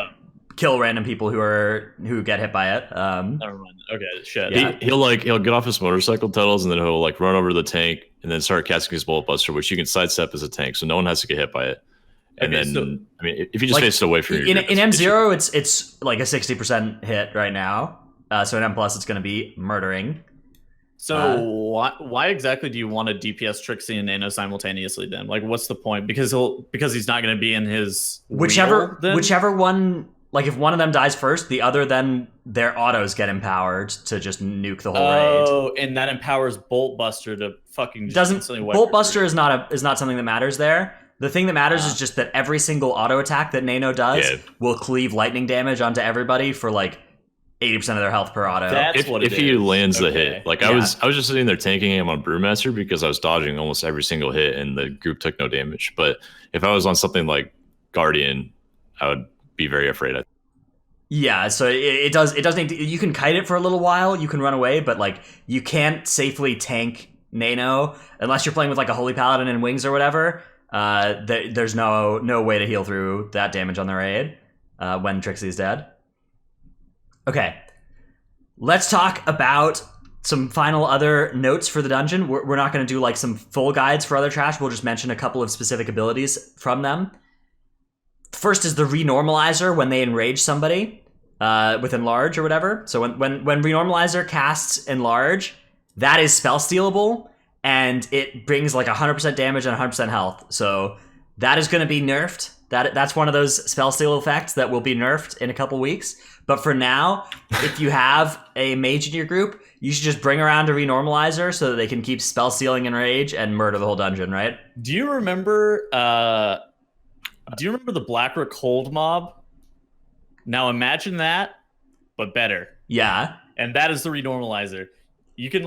kill random people who get hit by it. Never mind. Okay, shit. Yeah. He'll get off his motorcycle Tuttles, and then he'll like run over to the tank and then start casting his Bolt Buster, which you can sidestep as a tank, so no one has to get hit by it. And if you just face it away from your in M0, it's like a 60% hit right now. So in M plus, it's going to be murdering. So why exactly do you want to DPS Trixie and Nano simultaneously then? Like, what's the point? Because he's not going to be in his whichever one. Like if one of them dies first, the other then their autos get empowered to just nuke the whole raid. Oh, and that empowers Bolt Buster to fucking Bolt Buster is not something that matters there. The thing that matters is just that every single auto attack that Nano does will cleave lightning damage onto everybody for like 80% of their health per auto. If he lands the hit. Like I was just sitting there tanking him on Brewmaster because I was dodging almost every single hit and the group took no damage. But if I was on something like Guardian, I would be very afraid. Yeah, so it does need to, you can kite it for a little while, you can run away, but like you can't safely tank Nano unless you're playing with like a Holy Paladin and Wings or whatever. There's no way to heal through that damage on the raid when Trixie's dead. Okay, let's talk about some final other notes for the dungeon. We're not going to do like some full guides for other trash. We'll just mention a couple of specific abilities from them. First is the Renormalizer when they enrage somebody with Enlarge or whatever. So when Renormalizer casts Enlarge, that is spell stealable, and it brings like 100% damage and 100% health. So that is going to be nerfed. That's one of those spell steal effects that will be nerfed in a couple weeks. But for now, if you have a mage in your group, you should just bring around a renormalizer so that they can keep spell stealing and rage and murder the whole dungeon, right? Do you remember the Blackrock Hold mob? Now imagine that, but better. Yeah. And that is the renormalizer. You can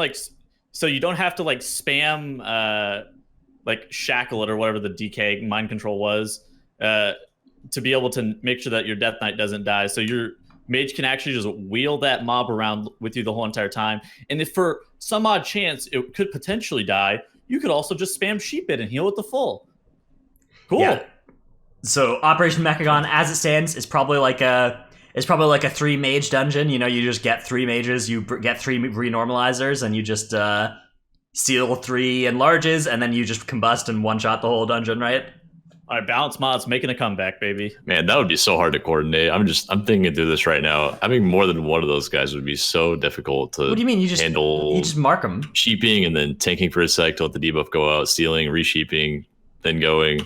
so you don't have to spam shackle it or whatever the DK mind control was to be able to make sure that your Death Knight doesn't die. So your mage can actually just wheel that mob around with you the whole entire time. And if for some odd chance it could potentially die, you could also just spam Sheep it and heal it to full. Cool. Yeah. So Operation Mechagon, as it stands, is probably like a 3 mage dungeon. You know, you just get 3 mages, you get 3 renormalizers, and you just seal 3 enlarges, and then you just combust and one-shot the whole dungeon, right? All right, Balance Mod's making a comeback, baby. Man, that would be so hard to coordinate. I'm thinking through this right now. Having more than one of those guys would be so difficult to What do you mean? You just mark them. Sheeping and then tanking for a sec to let the debuff go out, stealing, re-sheeping, then going.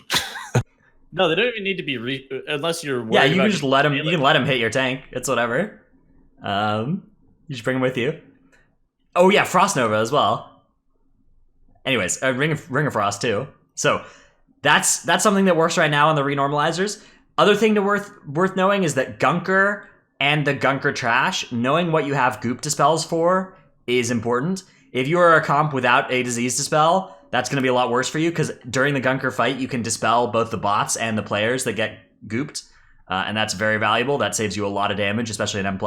No, they don't even need to be unless you're worried. Yeah, you can just let him. You can let him hit your tank. It's whatever. You just bring him with you. Oh yeah, Frost Nova as well. Anyways, Ring of Frost too. So that's something that works right now on the renormalizers. Other thing to worth knowing is that Gunker and the Gunker Trash, knowing what you have Goop dispels for is important. If you are a comp without a disease dispel, that's going to be a lot worse for you, because during the Gunker fight, you can dispel both the bots and the players that get gooped, and that's very valuable. That saves you a lot of damage, especially in M+.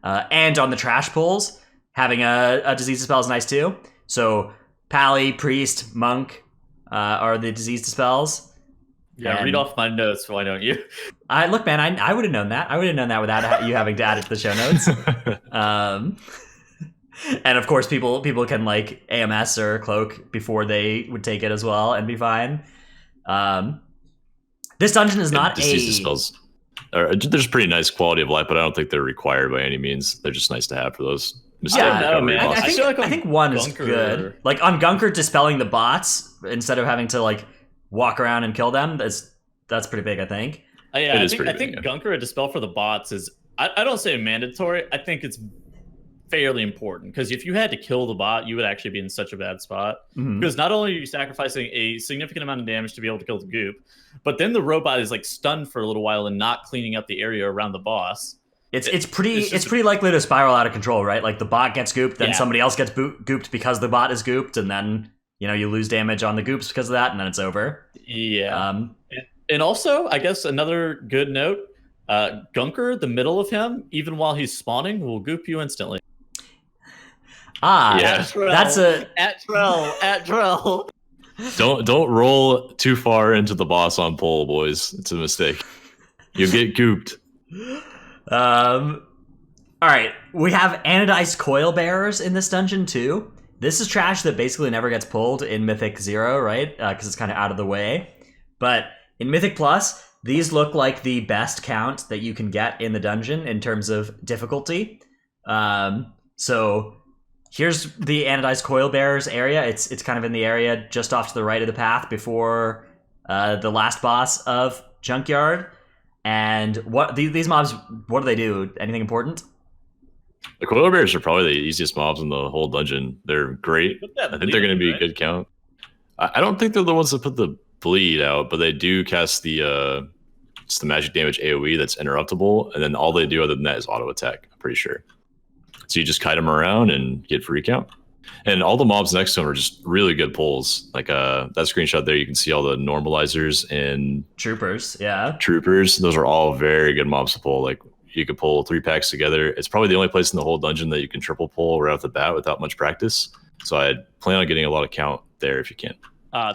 And on the trash pulls, having a disease dispel is nice too. So Pally, Priest, Monk are the disease dispels. Yeah, and read off my notes, why don't you? Look, man, I would have known that. I would have known that without you having to add it to the show notes. And of course, people can AMS or cloak before they would take it as well and be fine. This dungeon is not disease dispels. There's pretty nice quality of life, but I don't think they're required by any means. They're just nice to have for those mistakes. Yeah, man. I think one is good. Like on Gunker, dispelling the bots instead of having to walk around and kill them. That's pretty big, I think. I think Gunker, a dispel for the bots is. I don't say mandatory. I think it's fairly important, because if you had to kill the bot, you would actually be in such a bad spot. Mm-hmm. Because not only are you sacrificing a significant amount of damage to be able to kill the goop, but then the robot is stunned for a little while and not cleaning up the area around the boss. It's pretty likely to spiral out of control, right? Like the bot gets gooped, then somebody else gets gooped because the bot is gooped, and then you lose damage on the goops because of that, and then it's over. Yeah. And also, I guess another good note: Gunker, the middle of him, even while he's spawning, will goop you instantly. Yeah. That's at Drell. Don't roll too far into the boss on pole, boys. It's a mistake. You get gooped. All right, we have Anodized Coil Bearers in this dungeon too. This is trash that basically never gets pulled in Mythic 0, right? Because it's kind of out of the way. But in Mythic Plus, these look like the best count that you can get in the dungeon in terms of difficulty. So here's the Anodized Coil Bearers area. It's kind of in the area just off to the right of the path before the last boss of Junkyard. And what these mobs, what do they do? Anything important? The Coil Bearers are probably the easiest mobs in the whole dungeon. They're great. I think they're going to be a good count. I don't think they're the ones that put the bleed out, but they do cast the it's the magic damage AoE that's interruptible, and then all they do other than that is auto attack. I'm pretty sure. So you just kite them around and get free count. And all the mobs next to them are just really good pulls. Like that screenshot there, you can see all the normalizers and troopers. Yeah, troopers. Those are all very good mobs to pull. Like you could pull 3 packs together. It's probably the only place in the whole dungeon that you can triple pull right off the bat without much practice. So I plan on getting a lot of count there if you can.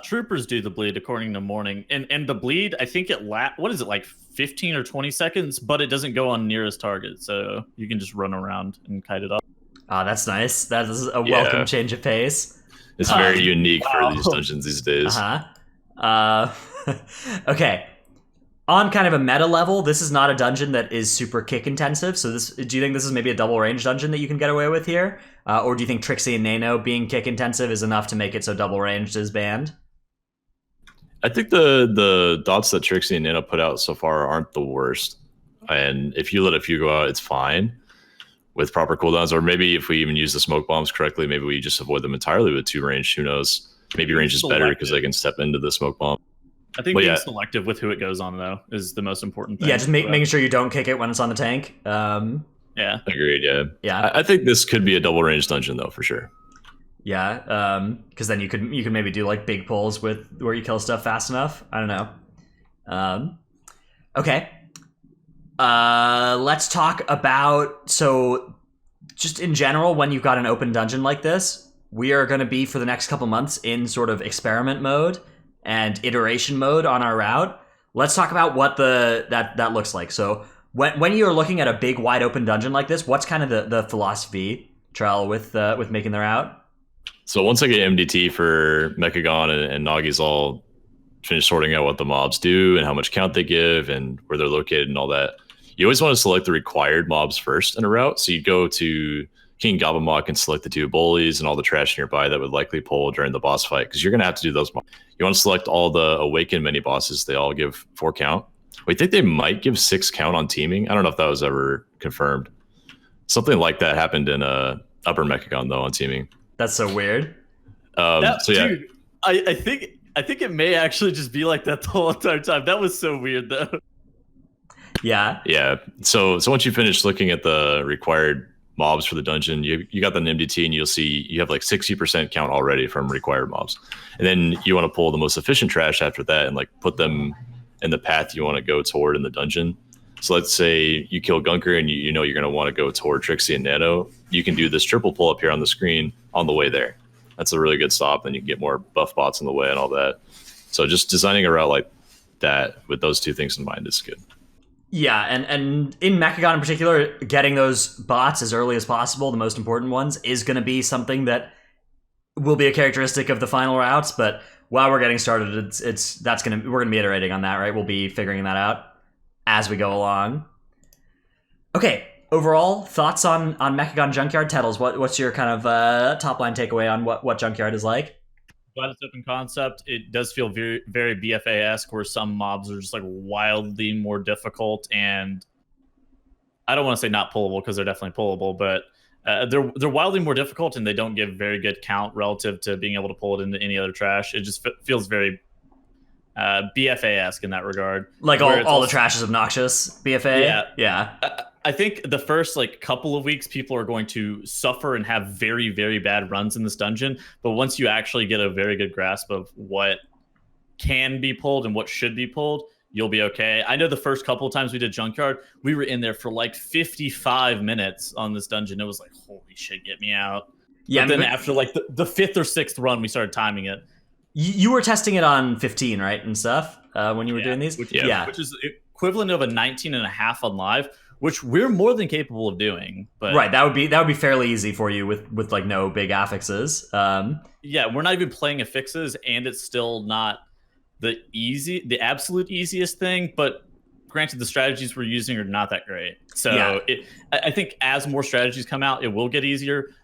Troopers do the bleed according to Morning, and the bleed, I think what is it, like 15 or 20 seconds, but it doesn't go on nearest target, so you can just run around and kite it off. That's nice. That is a welcome change of pace. It's very unique for these dungeons these days. Okay. On kind of a meta level, this is not a dungeon that is super kick intensive. So do you think this is maybe a double range dungeon that you can get away with here? Or do you think Trixie and Nano being kick intensive is enough to make it so double ranged is banned? I think the dots that Trixie and Nana put out so far aren't the worst. And if you let a few go out, it's fine with proper cooldowns. Or maybe if we even use the smoke bombs correctly, maybe we just avoid them entirely with 2 range. Who knows? Maybe range is better because they can step into the smoke bomb. I think being selective with who it goes on, though, is the most important thing. Yeah, just making sure you don't kick it when it's on the tank. Yeah. Agreed, yeah. Yeah. I think this could be a double range dungeon, though, for sure. Yeah, because then you could maybe do like big pulls with where you kill stuff fast enough. I don't know. Okay. Let's talk about, so just in general, when you've got an open dungeon like this, we are going to be for the next couple months in sort of experiment mode and iteration mode on our route. Let's talk about what that looks like. So when you're looking at a big wide open dungeon like this, what's kind of the philosophy, Trell, with making the route? So once I get MDT for Mechagon and Nagi's all finished sorting out what the mobs do and how much count they give and where they're located and all that, you always want to select the required mobs first in a route. So you go to King Gabamok and select the 2 bullies and all the trash nearby that would likely pull during the boss fight, because you're going to have to do those mobs. You want to select all the Awakened mini bosses. They all give 4 count. We think they might give 6 count on teaming. I don't know if that was ever confirmed. Something like that happened in Upper Mechagon, though, on teaming. That's so weird. Dude, I think it may actually just be like that the whole entire time. That was so weird, though. Yeah. Yeah. So once you finish looking at the required mobs for the dungeon, you got the MDT, and you'll see you have like 60% count already from required mobs. And then you want to pull the most efficient trash after that and like put them in the path you want to go toward in the dungeon. So let's say you kill Gunker and you know you're going to want to go toward Trixie and Nano. You can do this triple pull up here on the screen on the way there. That's a really good stop, and you can get more buff bots in the way and all that. So just designing a route like that with those 2 things in mind is good. Yeah, and in Mechagon in particular, getting those bots as early as possible, the most important ones, is going to be something that will be a characteristic of the final routes. But while we're getting started, we're going to be iterating on that, right? We'll be figuring that out as we go along. Okay, overall thoughts on Mechagon Junkyard Titles. What's your kind of top line takeaway on what Junkyard is like? Glad it's open concept. It does feel very, very BFA-esque, where some mobs are just like wildly more difficult, and I don't want to say not pullable because they're definitely pullable, but they're wildly more difficult, and they don't give very good count relative to being able to pull it into any other trash. It just feels very BFA-esque in that regard. Like all the trash is obnoxious. BFA. Yeah. I think the first like couple of weeks, people are going to suffer and have very, very bad runs in this dungeon. But once you actually get a very good grasp of what can be pulled and what should be pulled, you'll be okay. I know the first couple of times we did Junkyard, we were in there for like 55 minutes on this dungeon. It was like, holy shit, get me out. Yeah. But then after like the 5th or 6th run, we started timing it. You were testing it on 15, right, and stuff when you were doing these? Which is equivalent of a 19.5 on live, which we're more than capable of doing. But right, that would be fairly easy for you with like no big affixes. Yeah, we're not even playing affixes, and it's still not the absolute easiest thing. But granted, the strategies we're using are not that great. So I think as more strategies come out, it will get easier.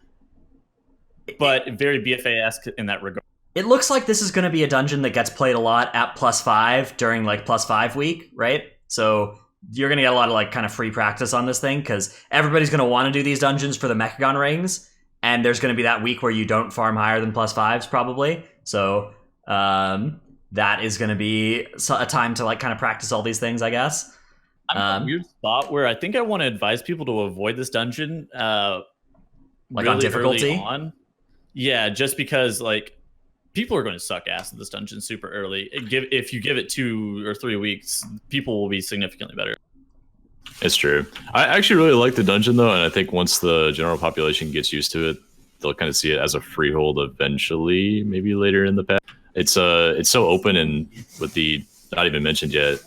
But very BFA-esque in that regard. It looks like this is going to be a dungeon that gets played a lot at +5 during like +5 week, right? So you're going to get a lot of like kind of free practice on this thing, because everybody's going to want to do these dungeons for the Mechagon rings, and there's going to be that week where you don't farm higher than +5s probably. So that is going to be a time to like kind of practice all these things, I guess. I'm in a weird spot where I think I want to advise people to avoid this dungeon like really on difficulty. Yeah, just because like people are going to suck ass at this dungeon super early. If you give it 2 or 3 weeks, people will be significantly better. It's true. I actually really like the dungeon, though, and I think once the general population gets used to it, they'll kind of see it as a freehold eventually, maybe later in the path. It's so open, and with the not even mentioned yet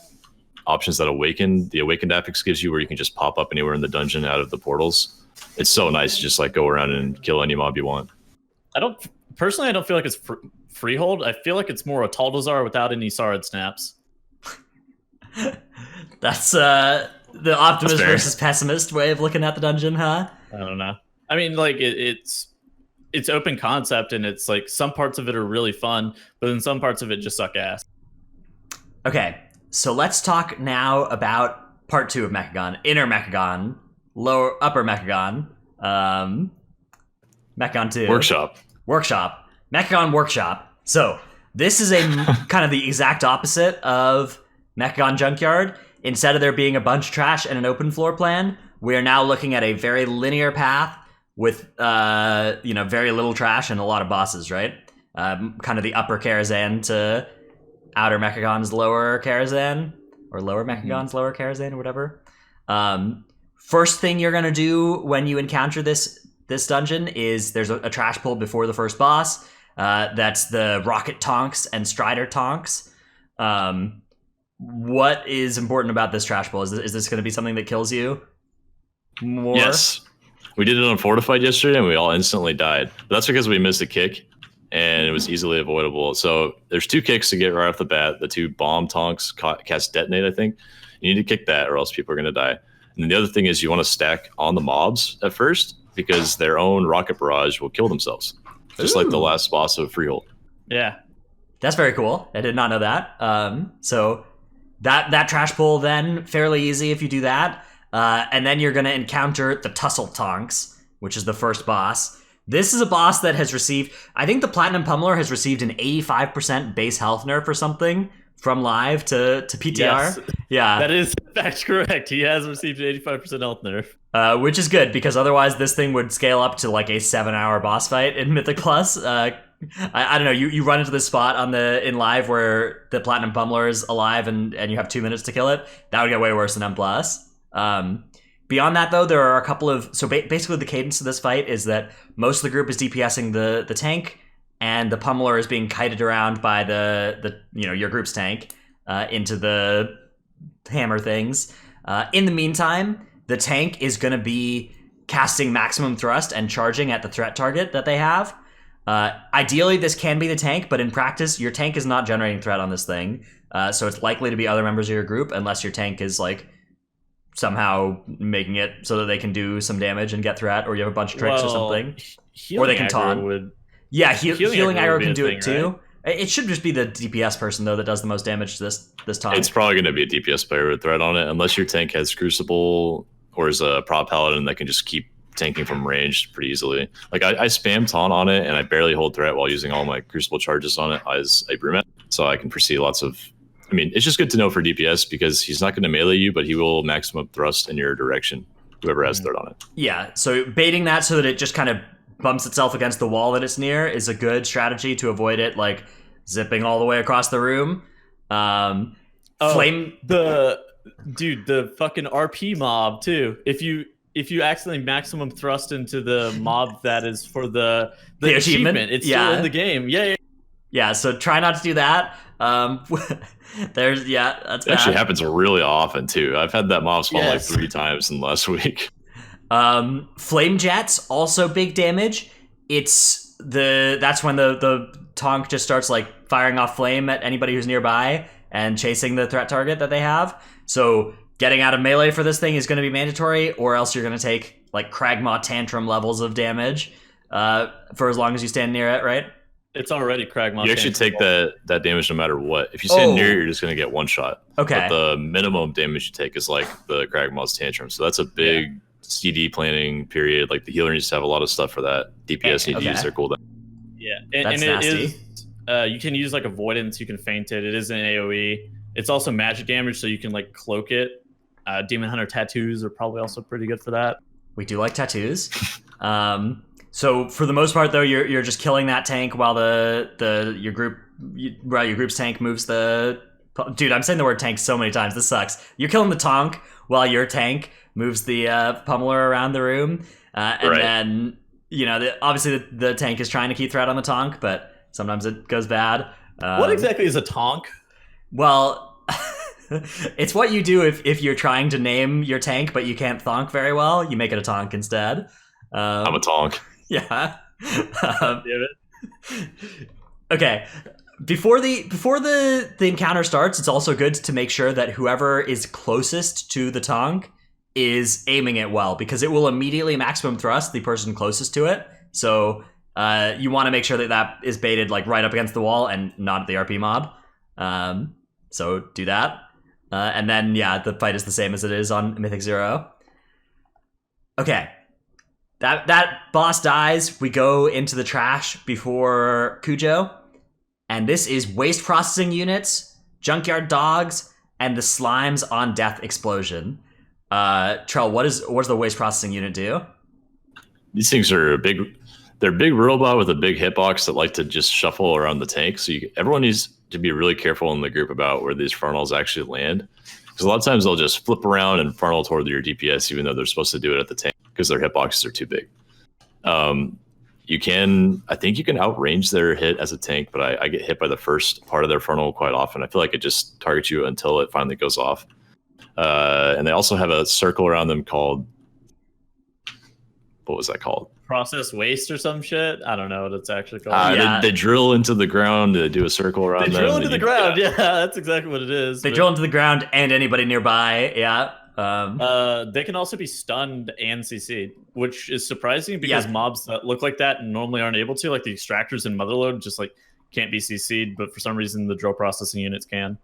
options that the Awakened Affix gives you, where you can just pop up anywhere in the dungeon out of the portals. It's so nice to just like go around and kill any mob you want. I don't feel like it's freehold. I feel like it's more a Taldazar without any Sarad snaps. That's the optimist versus pessimist way of looking at the dungeon, huh? I don't know. I mean, like it's open concept, and it's like some parts of it are really fun, but then some parts of it just suck ass. Okay, so let's talk now about part 2 of Mechagon. Inner Mechagon, upper Mechagon, Mechagon 2. Workshop. Mechagon Workshop. So this is a kind of the exact opposite of Mechagon Junkyard. Instead of there being a bunch of trash and an open floor plan, we are now looking at a very linear path with very little trash and a lot of bosses, right? Kind of the upper Karazhan to outer Mechagon's lower Karazhan, or lower Mechagon's lower Karazhan, or whatever. First thing you're gonna do when you encounter this dungeon is there's a trash pull before the first boss. That's the Rocket Tonks and Strider Tonks. What is important about this trash pull? Is this going to be something that kills you more? Yes. We did it on Fortified yesterday, and we all instantly died. But that's because we missed a kick, and it was easily avoidable. So there's 2 kicks to get right off the bat. The 2 bomb tonks cast detonate, I think. You need to kick that, or else people are going to die. And then the other thing is you want to stack on the mobs at first, because their own rocket barrage will kill themselves. Just like the last boss of Freehold. Yeah. That's very cool. I did not know that. So that trash pull then, fairly easy if you do that. And then you're going to encounter the Tussle Tonks, which is the first boss. This is a boss that has received, I think the Platinum Pummeler has received an 85% base health nerf or something from live to PTR. Yes. Yeah. That is in fact correct. He has received an 85% health nerf. Which is good, because otherwise this thing would scale up to like a 7-hour boss fight in Mythic Plus. I don't know, you run into this spot in live where the Platinum Pummeler is alive and you have 2 minutes to kill it. That would get way worse than M+. Beyond that, though, there are a couple of... So basically the cadence of this fight is that most of the group is DPSing the tank, and the Pummeler is being kited around by your group's tank into the hammer things. In the meantime, the tank is going to be casting maximum thrust and charging at the threat target that they have. Ideally, this can be the tank, but in practice, your tank is not generating threat on this thing. So it's likely to be other members of your group, unless your tank is like somehow making it so that they can do some damage and get threat, or you have a bunch of tricks or something. Or they can taunt. Healing aggro can do it too. Right? It should just be the DPS person, though, that does the most damage to this taunt. It's probably going to be a DPS player with threat on it, unless your tank has Crucible or is a prop paladin that can just keep tanking from range pretty easily. Like I spam taunt on it, and I barely hold threat while using all my Crucible charges on it as a brewmat, so I can foresee lots of... I mean, it's just good to know for DPS, because he's not going to melee you, but he will maximum thrust in your direction, whoever has threat on it. Yeah, so baiting that so that it just kind of bumps itself against the wall that it's near is a good strategy to avoid it, like, zipping all the way across the room. The fucking RP mob, too. If you accidentally maximum thrust into the mob that is for the achievement, it's still in the game. Yeah, so try not to do that. That's bad. It actually happens really often too. I've had that mob spawn like 3 times in the last week. Flame jets, also big damage. That's when the tonk just starts like firing off flame at anybody who's nearby and chasing the threat target that they have. So getting out of melee for this thing is going to be mandatory, or else you're going to take like Kragmaw Tantrum levels of damage for as long as you stand near it, right? It's already Kragmaw. You actually take that damage no matter what. If you stand near it, you're just going to get one shot. Okay. But the minimum damage you take is like the Kragmaw's Tantrum. So that's a big CD planning period. Like the healer needs to have a lot of stuff for that. DPS need to use their cooldown. Yeah, and it is. You can use like avoidance. You can feint it. It is an AOE. It's also magic damage, so you can like cloak it. Demon Hunter tattoos are probably also pretty good for that. We do like tattoos. So for the most part, though, you're just killing that tank while your group's tank moves the... Dude, I'm saying the word tank so many times. This sucks. You're killing the tonk while your tank moves the pummeler around the room. Then, obviously the tank is trying to keep threat on the tonk, but sometimes it goes bad. What exactly is a tonk? Well... it's what you do if you're trying to name your tank, but you can't thonk very well. You make it a tonk instead. I'm a tonk. Yeah. Okay. Before the encounter starts, it's also good to make sure that whoever is closest to the tonk is aiming it well, because it will immediately maximum thrust the person closest to it. So you want to make sure that is baited like right up against the wall and not at the RP mob. So do that. And then, yeah, the fight is the same as it is on Mythic 0. Okay. That boss dies. We go into the trash before Cujo. And this is waste processing units, junkyard dogs, and the slimes on death explosion. Trell, what does the waste processing unit do? These things are they're a big robot with a big hitbox that like to just shuffle around the tank. So everyone needs to be really careful in the group about where these frontals actually land. Because a lot of times they'll just flip around and frontal toward your DPS, even though they're supposed to do it at the tank because their hitboxes are too big. I think you can outrange their hit as a tank, but I get hit by the first part of their frontal quite often. I feel like it just targets you until it finally goes off. And they also have a circle around them called, what was that called? Process waste or some shit. I don't know what it's actually called. They drill into the ground. They do a circle around them. They drill into the ground. Yeah, that's exactly what it is. They drill into the ground and anybody nearby. Yeah. They can also be stunned and CC'd, which is surprising because mobs that look like that normally aren't able to, like the extractors in Motherlode, just like can't be CC'd, but for some reason the drill processing units can.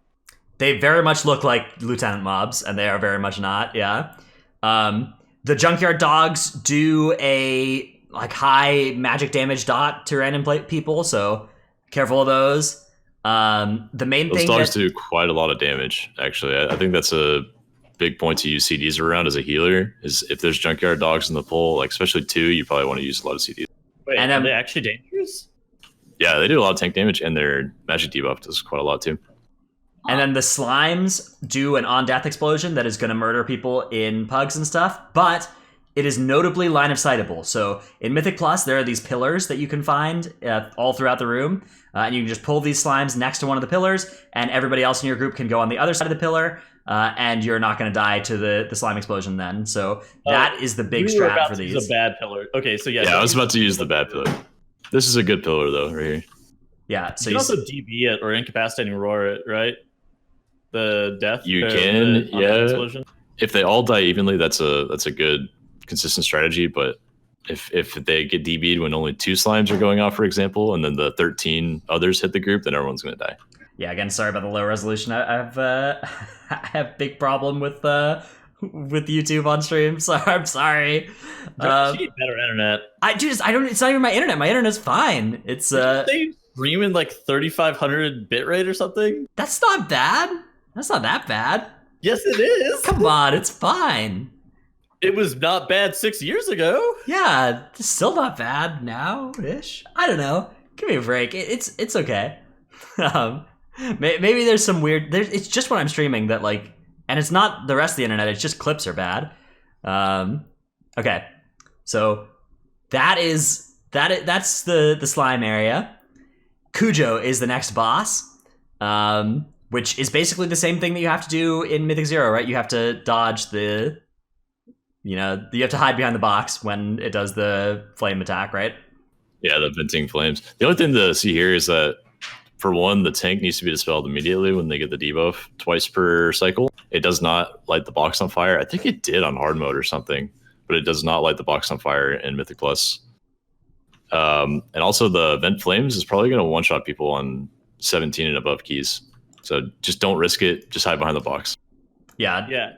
They very much look like lieutenant mobs, and they are very much not. Yeah. The junkyard dogs do a high magic damage dot to random people, so careful of those. The main those thing dogs do quite a lot of damage. Actually, I think that's a big point to use CDs around as a healer. Is if there's junkyard dogs in the pool, like especially 2, you probably want to use a lot of CDs. Wait, and are they actually dangerous? Yeah, they do a lot of tank damage, and their magic debuff does quite a lot too. And then the slimes do an on-death explosion that is going to murder people in pugs and stuff, but it is notably line of sightable. So in Mythic Plus, there are these pillars that you can find all throughout the room, and you can just pull these slimes next to one of the pillars, and everybody else in your group can go on the other side of the pillar, and you're not going to die to the slime explosion then. So that is the big strat for these. This is a bad pillar. Okay, so yeah, I was about to use the bad pillar. This is a good pillar though, right here. Yeah, so you can also DB it or incapacitating roar it, right? The death. You can, yeah. If they all die evenly, that's a good consistent strategy. But if they get DB'd when only 2 slimes are going off, for example, and then the 13 others hit the group, then everyone's going to die. Yeah, again, sorry about the low resolution. I have big problem with YouTube on stream, so I'm sorry. You need better internet. It's not even my internet. My internet's fine. It's they streaming like 3500 bitrate or something. That's not bad. That's not that bad. Yes, it is. Come on, it's fine. It was not bad 6 years ago. Yeah, it's still not bad now-ish. I don't know. Give me a break. It's okay. Maybe there's some weird. It's just when I'm streaming that and it's not the rest of the internet. It's just clips are bad. Okay, so that's the slime area. Cujo is the next boss, which is basically the same thing that you have to do in Mythic 0, right? You have to dodge you have to hide behind the box when it does the flame attack, right? Yeah, the venting flames. The only thing to see here is that, for one, the tank needs to be dispelled immediately when they get the debuff twice per cycle. It does not light the box on fire. I think it did on hard mode or something, but it does not light the box on fire in Mythic Plus. And also the vent flames is probably going to one-shot people on 17 and above keys. So just don't risk it. Just hide behind the box. Yeah. Yeah.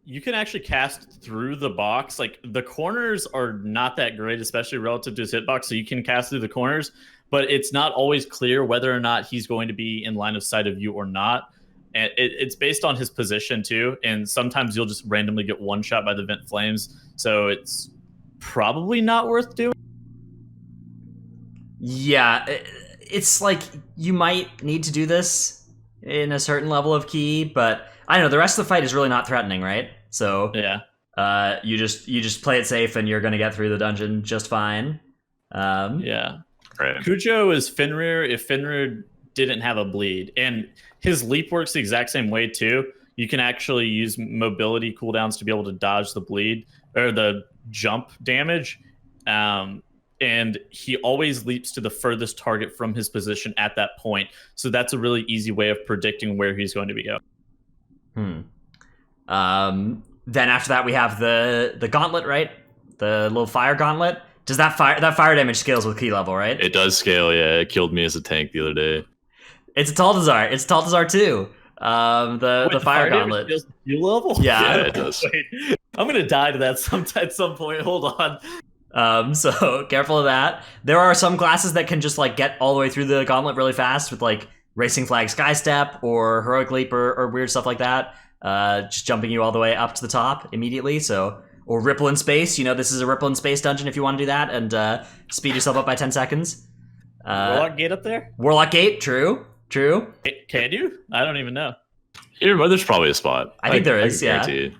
You can actually cast through the box. Like, the corners are not that great, especially relative to his hitbox. So you can cast through the corners, but it's not always clear whether or not he's going to be in line of sight of you or not. And it's based on his position too. And sometimes you'll just randomly get one shot by the vent flames. So it's probably not worth doing. Yeah, it's like you might need to do this in a certain level of key, but I don't know, the rest of the fight is really not threatening, right? So yeah, you just play it safe and you're gonna get through the dungeon just fine. Yeah. Right. Cujo is Fenrir if Fenrir didn't have a bleed, and his leap works the exact same way too. You can actually use mobility cooldowns to be able to dodge the bleed or the jump damage. And he always leaps to the furthest target from his position at that point. So that's a really easy way of predicting where he's going to be going. Then after that we have the gauntlet, right? The little fire gauntlet. Does that fire damage scales with key level, right? It does scale, yeah. It killed me as a tank the other day. It's a Taltazar. It's Taltazar too. The fire gauntlet. Feels you level? Yeah. Yeah, it does. Wait, I'm gonna die to that at some point. Hold on. So careful of that. There are some classes that can just like get all the way through the gauntlet really fast with like Racing Flag Skystep or Heroic Leap or weird stuff like that. Just jumping you all the way up to the top immediately. So, or Ripple in Space. You know, this is a Ripple in Space dungeon if you want to do that and speed yourself up by 10 seconds. Warlock Gate up there? Warlock Gate, true. Can you? I don't even know. There's probably a spot. I think there is, can yeah. guarantee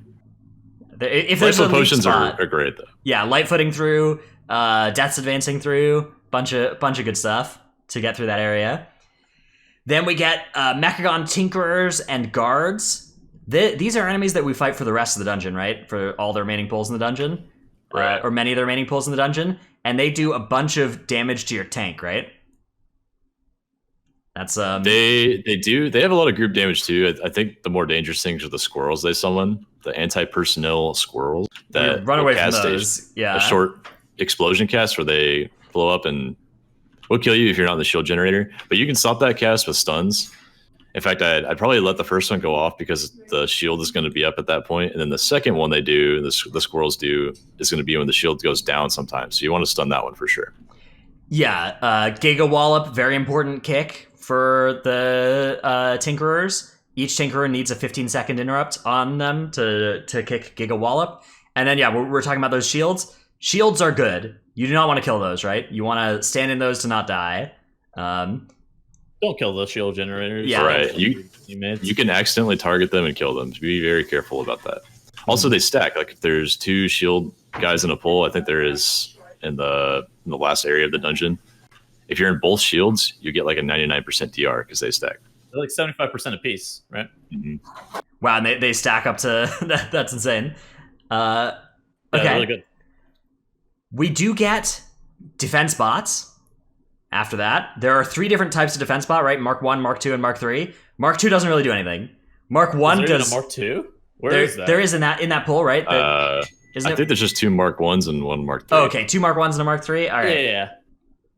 it. If there's a potions spot, are great though. yeah, light footing through, deaths advancing through, bunch of good stuff to get through that area. Then we get Mechagon Tinkerers and Guards. These are enemies that we fight for the rest of the dungeon, right? For all the remaining pulls in the dungeon, Right. Or many of the remaining pulls in the dungeon, and they do a bunch of damage to your tank, right? That's They have a lot of group damage too. I think the more dangerous things are the squirrels they summon, the anti-personnel squirrels that run away from cast those. Yeah, a short explosion cast where they blow up and will kill you if you're not in the shield generator. But you can stop that cast with stuns. In fact, I'd probably let the first one go off because the shield is going to be up at that point, and then the second one they do, the squirrels do, is going to be when the shield goes down sometimes. So you want to stun that one for sure. Yeah, Giga Wallop, very important kick for the Tinkerers. Each Tinkerer needs a 15-second interrupt on them to kick Giga Wallop. And then, yeah, we're talking about those shields. Shields are good. You do not want to kill those, right? You want to stand in those to not die. Don't kill the shield generators. Yeah. Right. You can accidentally target them and kill them. Be very careful about that. Also, they stack. Like if there's 2 shield guys in a pull, I think there is in the last area of the dungeon. If you're in both shields, you get like a 99% DR because they stack. They're like 75% apiece, right? Mm-hmm. Wow, and they stack up to that's insane. Yeah, Okay, really good. we do get defense bots. After that, there are 3 different types of defense bot, right? Mark 1, Mark 2, and Mark 3. Mark 2 doesn't really do anything. Mark 1 Is there does. even a Mark 2? Where is that? There is in that poll, right? I think there's just 2 Mark 1s and 1 Mark 3. Oh, okay, 2 Mark 1s and a Mark 3. All right.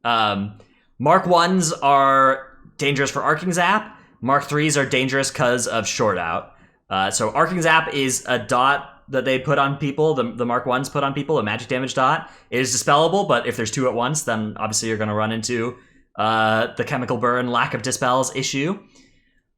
Yeah. Mark 1s are dangerous for arcing zap. Mark 3s are dangerous because of short out. So arcing zap is a dot that they put on people. The Mark 1s put on people, a magic damage dot. It is dispellable, but if there's 2 at once, then obviously you're going to run into the chemical burn, lack of dispels issue.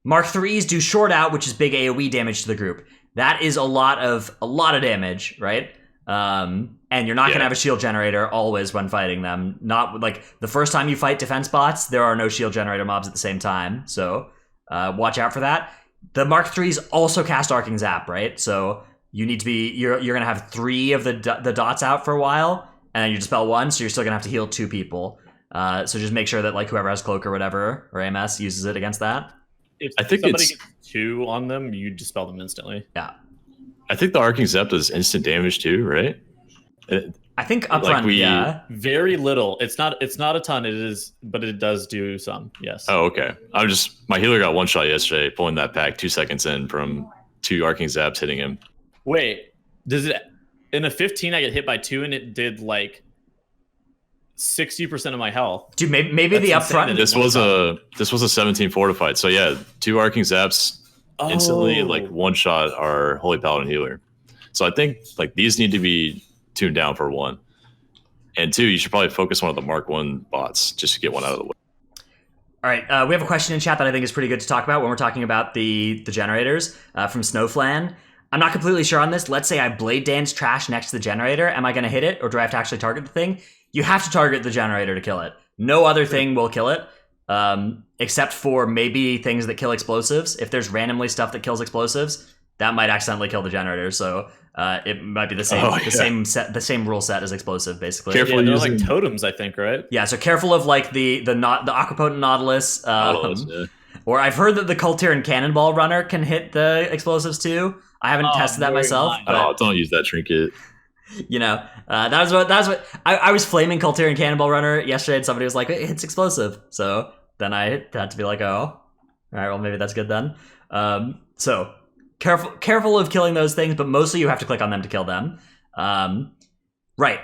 Mark 3s do short out, which is big AoE damage to the group. That is a lot of damage, right? And you're not going to have a shield generator always when fighting them. Not like the first time you fight defense bots, there are no shield generator mobs at the same time. So watch out for that. The Mark 3s also cast arcing zap, right? So you need to be you're going to have 3 of the dots out for a while, and then you dispel 1, so you're still going to have to heal 2 people. So just make sure that like whoever has cloak or whatever or AMS uses it against that. If I think somebody it's- gets 2 on them, you dispel them instantly. Yeah. I think the arcing zap does instant damage too, right? I think up Like front, yeah. Very little. It's not a ton. It is, but it does do some. Yes. Oh, okay. My healer got 1 shot yesterday, pulling that pack 2 seconds in from 2 arcing zaps hitting him. Wait, does it in a 15? I get hit by 2, and it did like 60% of my health. Dude, maybe the That's upfront. insane. This was a 17 fortified. So yeah, 2 arcing zaps instantly, like 1 shot our holy paladin healer. So I think like these need to be tuned down for 1, and 2. You should probably focus one of the Mark 1 bots just to get 1 out of the way. All right, we have a question in chat that I think is pretty good to talk about when we're talking about the generators from Snowflan. I'm not completely sure on this. Let's say I blade dance trash next to the generator. Am I going to hit it, or do I have to actually target the thing? You have to target the generator to kill it. No other thing will kill it, except for maybe things that kill explosives. If there's randomly stuff that kills explosives, that might accidentally kill the generator. So it might be the same rule set as explosive, basically. Careful. Yeah, they're using- like totems, I think, right? Yeah, so careful of like the aquapotent Nautilus. Yeah. Or I've heard that the Cultiran Cannonball Runner can hit the explosives too. I haven't tested that very myself, nice. but Oh, don't use that trinket. you know, that was what I was flaming Cultiran Cannonball Runner yesterday, and somebody was like, "It's explosive." So then I had to be like, "Oh, all right, well maybe that's good then." So careful of killing those things, but mostly you have to click on them to kill them. Right.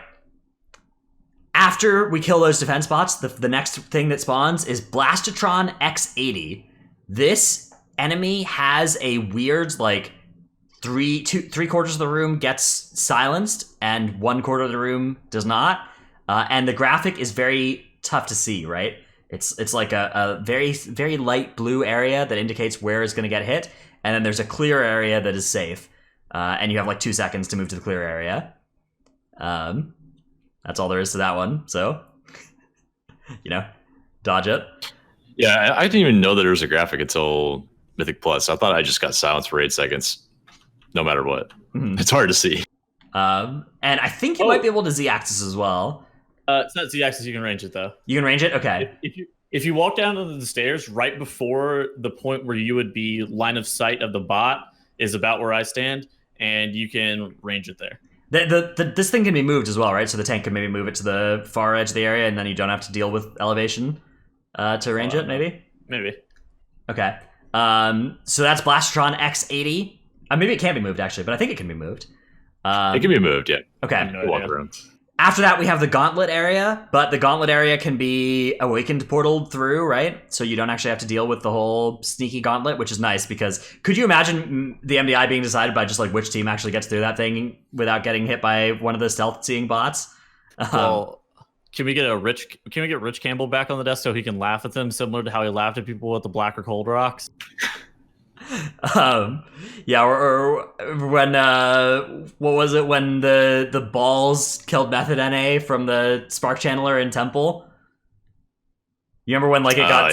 After we kill those defense bots, the next thing that spawns is Blastatron X80. This enemy has a weird like three quarters of the room gets silenced and 1/4 of the room does not, and the graphic is very tough to see. Right, it's like a very very light blue area that indicates where it's going to get hit, and then there's a clear area that is safe, and you have like 2 seconds to move to the clear area. That's all there is to that one. So, dodge it. Yeah, I didn't even know that there was a graphic until Mythic Plus. I thought I just got silenced for 8 seconds, no matter what. Mhm. It's hard to see. And I think you might be able to Z-axis as well. It's not Z-axis. You can range it though. You can range it. Okay. If you walk down the stairs right before the point where you would be line of sight of the bot is about where I stand, and you can range it there. This thing can be moved as well, right? So the tank can maybe move it to the far edge of the area, and then you don't have to deal with elevation to range it. Maybe. Okay. So that's Blastron X80. Maybe it can't be moved actually, but I think it can be moved. It can be moved, yeah. Okay. No Walk idea. around. After that, we have the Gauntlet Area, but the Gauntlet Area can be Awakened portaled through, right? So you don't actually have to deal with the whole sneaky Gauntlet, which is nice because could you imagine the MDI being decided by just like which team actually gets through that thing without getting hit by one of the stealth-seeing bots? Well, can we get Rich Campbell back on the desk so he can laugh at them, similar to how he laughed at people with the black or cold rocks? Yeah, or when what was it when the balls killed Method NA from the Spark Channeler in Temple? You remember when like it got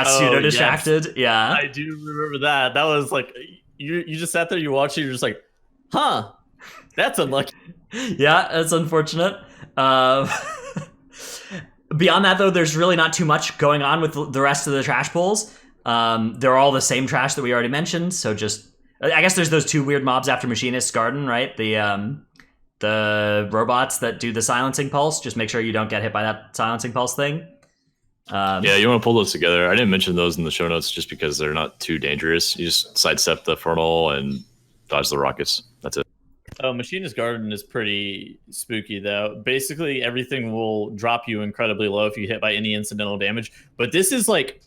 pseudo distracted? Yes. Yeah, I do remember that. That was like you just sat there, you watched it, you're just like, huh, that's unlucky. Yeah, that's unfortunate. Beyond that, though, there's really not too much going on with the rest of the trash pulls. They're all the same trash that we already mentioned. So just, I guess there's those 2 weird mobs after Machinist's Garden, right? The robots that do the silencing pulse. Just make sure you don't get hit by that silencing pulse thing. Yeah, you want to pull those together. I didn't mention those in the show notes just because they're not too dangerous. You just sidestep the frontal and dodge the rockets. That's it. Oh, Machinist's Garden is pretty spooky, though. Basically, everything will drop you incredibly low if you hit by any incidental damage. But this is like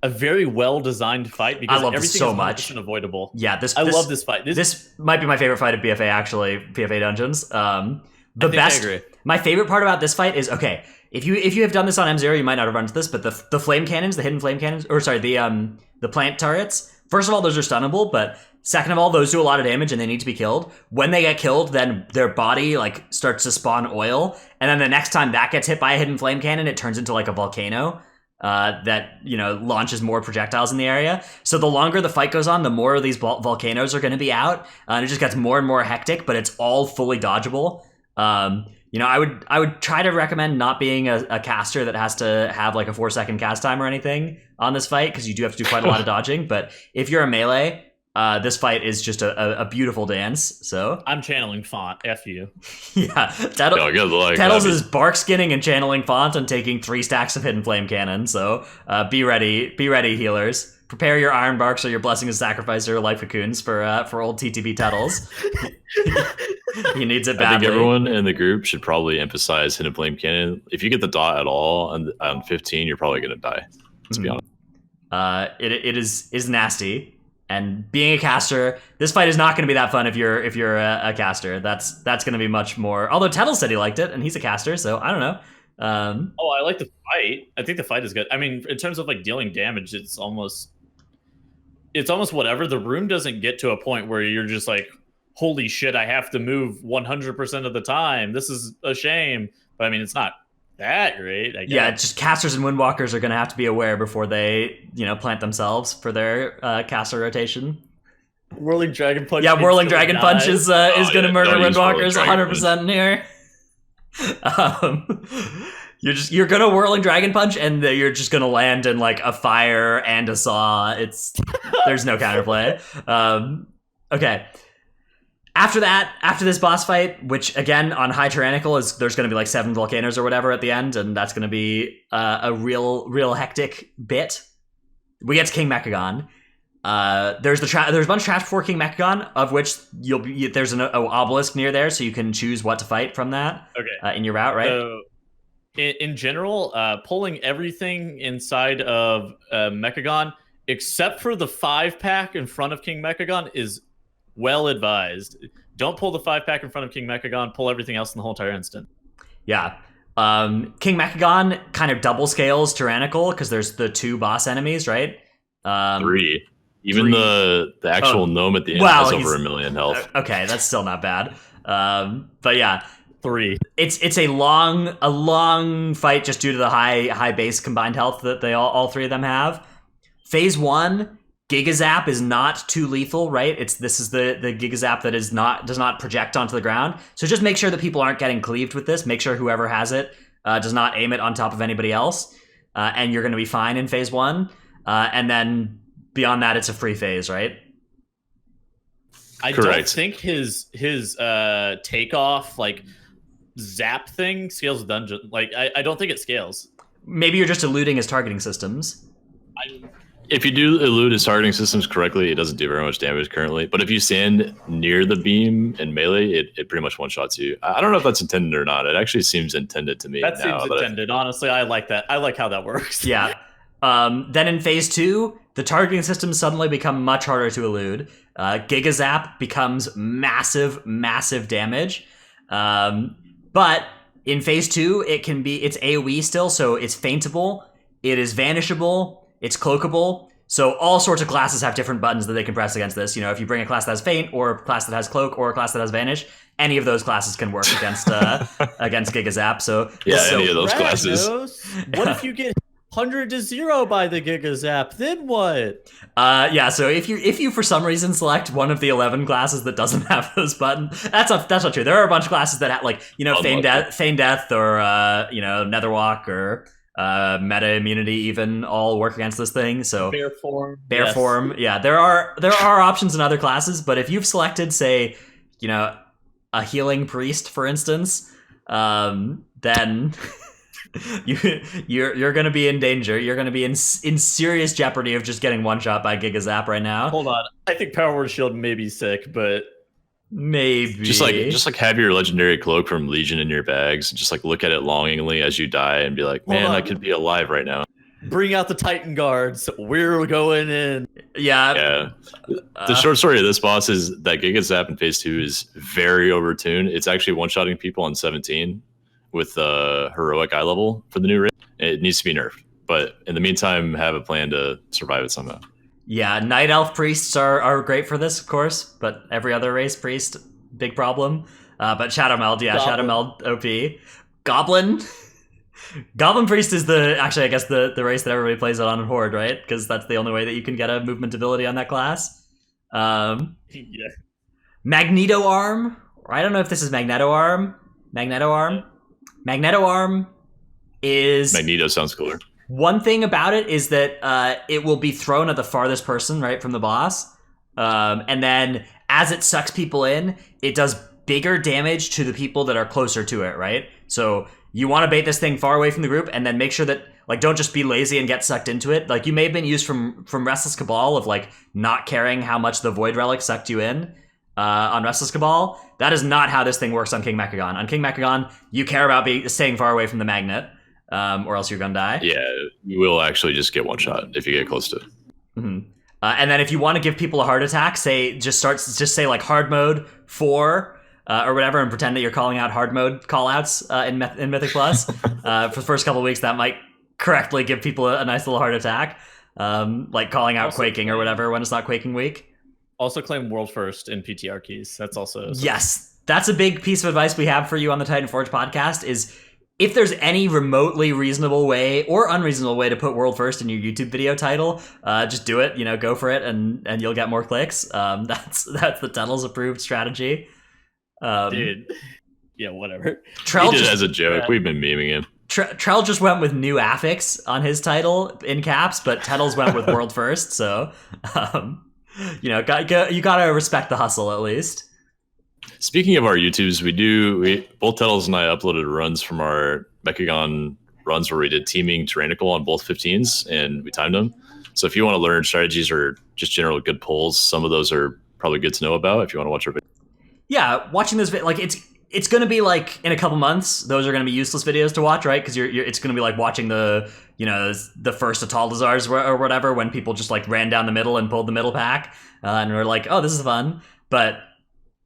a very well-designed fight because I love everything this so is much. avoidable. Yeah, I love this fight. This might be my favorite fight of BFA, actually. BFA Dungeons. I agree. My favorite part about this fight is, okay, if you have done this on M0, you might not have run into this, but the flame cannons, the hidden flame cannons, or sorry, the plant turrets. First of all, those are stunnable, but second of all, those do a lot of damage and they need to be killed. When they get killed, then their body like starts to spawn oil, and then the next time that gets hit by a hidden flame cannon, it turns into like a volcano that launches more projectiles in the area. So the longer the fight goes on, the more of these volcanoes are going to be out, and it just gets more and more hectic. But it's all fully dodgeable. I would try to recommend not being a caster that has to have like a 4-second cast time or anything on this fight, because you do have to do quite a lot of dodging. But if you're a melee, this fight is just a beautiful dance. So I'm channeling Font. F you. yeah, Good luck. Tettles is bark skinning and channeling Font and taking 3 stacks of hidden flame cannon. So be ready, healers. Prepare your iron barks or your blessing of sacrifice or your life cocoons for old TTB Tettles. He needs it badly. I think everyone in the group should probably emphasize hidden flame cannon. If you get the dot at all on 15, you're probably gonna die. Let's be honest. It is nasty. And being a caster, this fight is not going to be that fun if you're a caster. That's going to be much more. Although Tettle said he liked it, and he's a caster, so I don't know. I like the fight. I think the fight is good. I mean, in terms of like dealing damage, it's almost whatever. The room doesn't get to a point where you're just like, holy shit, I have to move 100% of the time. This is a shame. But I mean, it's not that great, I guess. Yeah, just casters and windwalkers are going to have to be aware before they, plant themselves for their caster rotation. Whirling Dragon Punch. Yeah, Whirling Dragon Punch is going to murder windwalkers 100% in here. You're going to Whirling Dragon Punch, and you're just going to land in like a fire and a saw. There's no counterplay. Okay. After this boss fight, which again on High Tyrannical there's going to be like 7 volcanoes or whatever at the end, and that's going to be a real hectic bit. We get to King Mechagon. There's a bunch of trash before King Mechagon, of which there's an obelisk near there, so you can choose what to fight from that. Okay. In your route, right? So, in general, pulling everything inside of Mechagon except for the 5-pack in front of King Mechagon, is well advised. Don't pull the 5-pack in front of King Mechagon. Pull everything else in the whole entire instant. Yeah. King Mechagon kind of double scales Tyrannical because there's the 2 boss enemies, right? 3. Even 3. the actual gnome at the end has over 1 million health. Okay, that's still not bad. But yeah, 3. It's a long fight just due to the high base combined health that they all 3 of them have. Phase 1, Gigazap is not too lethal, right? This is the Gigazap that does not project onto the ground. So just make sure that people aren't getting cleaved with this. Make sure whoever has it does not aim it on top of anybody else, and you're going to be fine in phase 1. And then beyond that, it's a free phase, right? I Correct. don't think his takeoff like zap thing scales dungeon. Like I don't think it scales. Maybe you're just eluding his targeting systems. If you do elude his targeting systems correctly, it doesn't do very much damage currently. But if you stand near the beam in melee, it pretty much one-shots you. I don't know if that's intended or not. It actually seems intended to me. That seems intended. Honestly, I like that. I like how that works. Yeah. Then in phase 2, the targeting systems suddenly become much harder to elude. Gigazap becomes massive damage. But in phase 2, it's AoE still, so it's feintable, it is vanishable, it's cloakable. So all sorts of classes have different buttons that they can press against this. You know, if you bring a class that has feint, or a class that has cloak, or a class that has vanish, any of those classes can work against against Gigazap. So any of those classes. What if you get 100-0 by the Gigazap? Then what? Yeah. So if you for some reason select one of the 11 classes that doesn't have those buttons, that's not true. There are a bunch of classes that have, like, you know, feign death, or Netherwalk, or meta immunity, even all work against this thing. So Bear form. Yeah, there are options in other classes, but if you've selected, say, you know, a healing priest, for instance, then you're going to be in danger. You're going to be in serious jeopardy of just getting one shot by Gigazap right now. Hold on, I think Power Word Shield may be sick, but maybe just like have your legendary cloak from Legion in your bags. Just like look at it longingly as you die and be like, man, I could be alive right now. Bring out the Titan guards. We're going in. Yeah. The short story of this boss is that Gigazap in phase 2 is very overtuned. It's actually one-shotting people on 17 with heroic eye level for the new race. It needs to be nerfed, but in the meantime, have a plan to survive it somehow. Yeah, Night Elf priests are great for this, of course, but every other race priest, big problem. But Shadow Meld, Shadow Meld OP. Goblin priest is I guess the race that everybody plays it on in Horde, right? Because that's the only way that you can get a movement ability on that class. Yeah. Magneto Arm. I don't know if this is Magneto Arm. Magneto Arm is... Magneto sounds cooler. One thing about it is that it will be thrown at the farthest person, right, from the boss. And then as it sucks people in, it does bigger damage to the people that are closer to it, right? So you want to bait this thing far away from the group, and then make sure that, like, don't just be lazy and get sucked into it. Like, you may have been used from Restless Cabal of, like, not caring how much the Void Relic sucked you in on Restless Cabal. That is not how this thing works on King Mechagon. On King Mechagon, you care about staying far away from the magnet. Or else you're gonna die. Yeah, you will actually just get one shot if you get close to it. Mm-hmm. And then if you want to give people a heart attack, just say like hard mode 4 or whatever, and pretend that you're calling out hard mode callouts in Mythic Plus. For the first couple of weeks, that might correctly give people a nice little heart attack, like calling out quaking or whatever when it's not quaking week. Also claim world first in PTR keys. That's also yes, that's a big piece of advice we have for you on the Titanforge podcast. Is if there's any remotely reasonable way or unreasonable way to put world first in your YouTube video title, just do it. You know, go for it, and you'll get more clicks. That's the Tunnel's approved strategy. Dude, yeah, whatever. He did it as a joke. Yeah. We've been memeing him. Trell just went with new affix on his title in caps, but Tunnel's went with world first. So, you know, you gotta respect the hustle at least. Speaking of our YouTubes, both Tunnels and I uploaded runs from our Mechagon runs where we did teaming Tyrannical on both 15s, and we timed them. So if you want to learn strategies or just general good pulls, some of those are probably good to know about if you want to watch our video. Yeah, watching this, like, it's going to be like in a couple months, those are going to be useless videos to watch, right? Because it's going to be like watching the first Ataldazars or whatever, when people just like ran down the middle and pulled the middle pack, and we're like, oh, this is fun. But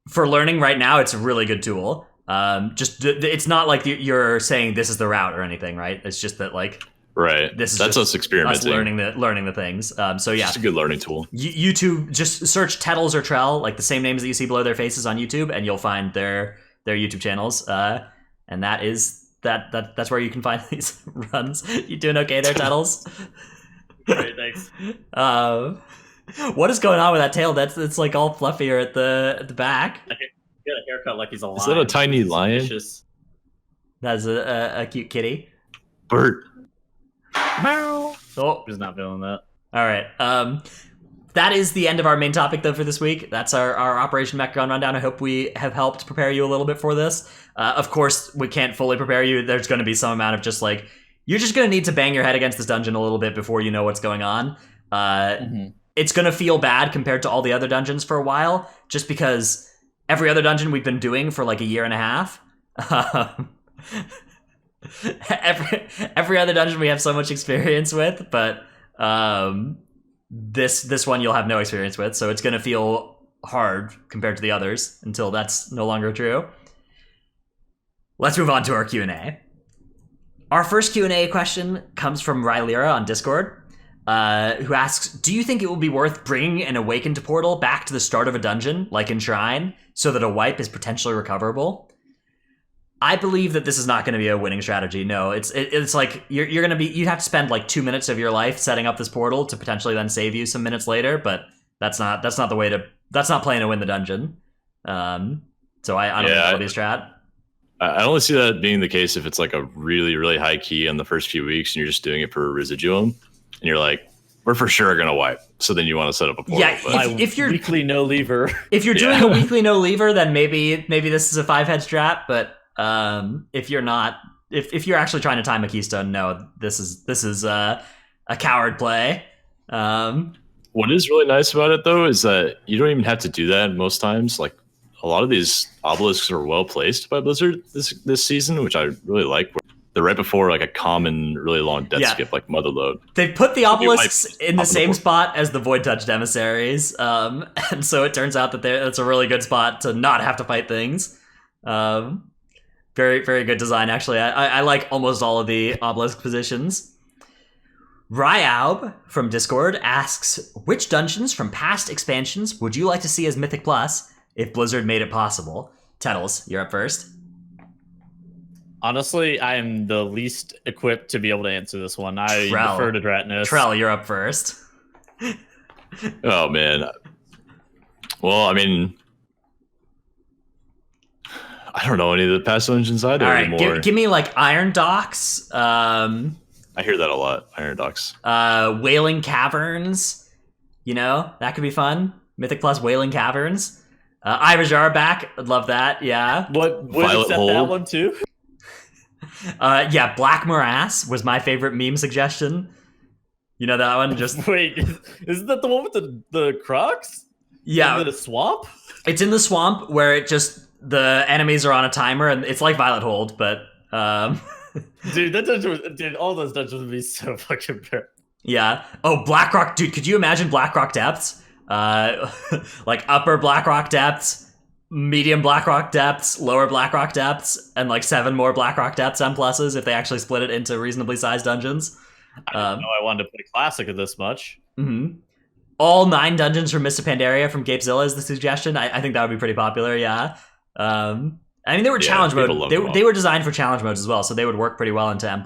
for learning right now, it's a really good tool. It's not like you're saying this is the route or anything, right? It's just that like, right. This is that's us experimenting, learning the things. So yeah, it's a good learning tool. YouTube, just search Tettles or Trell, like the same names that you see below their faces on YouTube, and you'll find their YouTube channels. And that's where you can find these runs. You doing okay there, Tettles? Great, thanks. What is going on with that tail? It's like all fluffier at the back. He got a haircut like he's a lion. Is that a tiny lion? That's a cute kitty. Bert. Meow. Oh, He's not feeling that. all right. That is the end of our main topic, though, for this week. That's our Operation Mechagon rundown. I hope we have helped prepare you a little bit for this. Of course, we can't fully prepare you. There's going to be some amount of just like, you're just going to need to bang your head against this dungeon a little bit before you know what's going on. It's going to feel bad compared to all the other dungeons for a while, just because every other dungeon we've been doing for like a year and a half. Every other dungeon we have so much experience with, but this one you'll have no experience with, so it's going to feel hard compared to the others until that's no longer true. Let's move on to our Q&A. Our first Q&A question comes from Rylera on Discord, who asks, do you think it will be worth bringing an Awakened portal back to the start of a dungeon, like in Shrine, so that a wipe is potentially recoverable? I believe that this is not going to be a winning strategy. No, it's like you're going to you'd have to spend like 2 minutes of your life setting up this portal to potentially then save you some minutes later, but that's not the way to, that's not playing to win the dungeon. So I don't think that'll be a strat. I only see that being the case if it's like a really, really high key on the first few weeks and you're just doing it for residuum and you're like, we're for sure going to wipe. So then you want to set up a portal. Yeah, if you're weekly no lever. If you're doing a weekly no lever, then maybe this is a 5-head strat, but if you're not, if you're actually trying to time a keystone, no, this is a coward play. What is really nice about it though is that you don't even have to do that most times. Like a lot of these obelisks are well placed by Blizzard this season, which I really like. They're right before like a common really long death skip like Motherload. They put the obelisks in the same spot as the Void Touched emissaries, and so it turns out that that's a really good spot to not have to fight things. Very, very good design, actually. I like almost all of the obelisk positions. Ryaub from Discord asks, which dungeons from past expansions would you like to see as Mythic Plus if Blizzard made it possible? Tettles, you're up first. Honestly, I am the least equipped to be able to answer this one. I defer to Dratnus. Trell, you're up first. Oh, man. Well, I mean, I don't know any of the past dungeons either anymore. Give me like Iron Docks. I hear that a lot. Iron Docks. Wailing Caverns. You know, that could be fun. Mythic Plus Wailing Caverns. Ivajar back. I'd love that. Yeah. What would set that one too? Yeah, Black Morass was my favorite meme suggestion. You know that one? Just wait, isn't that the one with the Crocs? Yeah. Is it a swamp? It's in the swamp where it just the enemies are on a timer and it's like Violet Hold, but dude, that dungeon all those dungeons would be so fucking bad. Yeah. Oh, Blackrock, dude, could you imagine Blackrock depths? Like upper Blackrock depths, medium Blackrock depths, lower Blackrock depths, and like 7 more Blackrock depths M pluses if they actually split it into reasonably sized dungeons. I didn't know I wanted to play Classic of this much. Mm-hmm. All 9 dungeons from Mists of Pandaria from Gapezilla is the suggestion. I think that would be pretty popular, yeah. I mean, they were challenge mode. They were designed for challenge modes as well, so they would work pretty well into M+.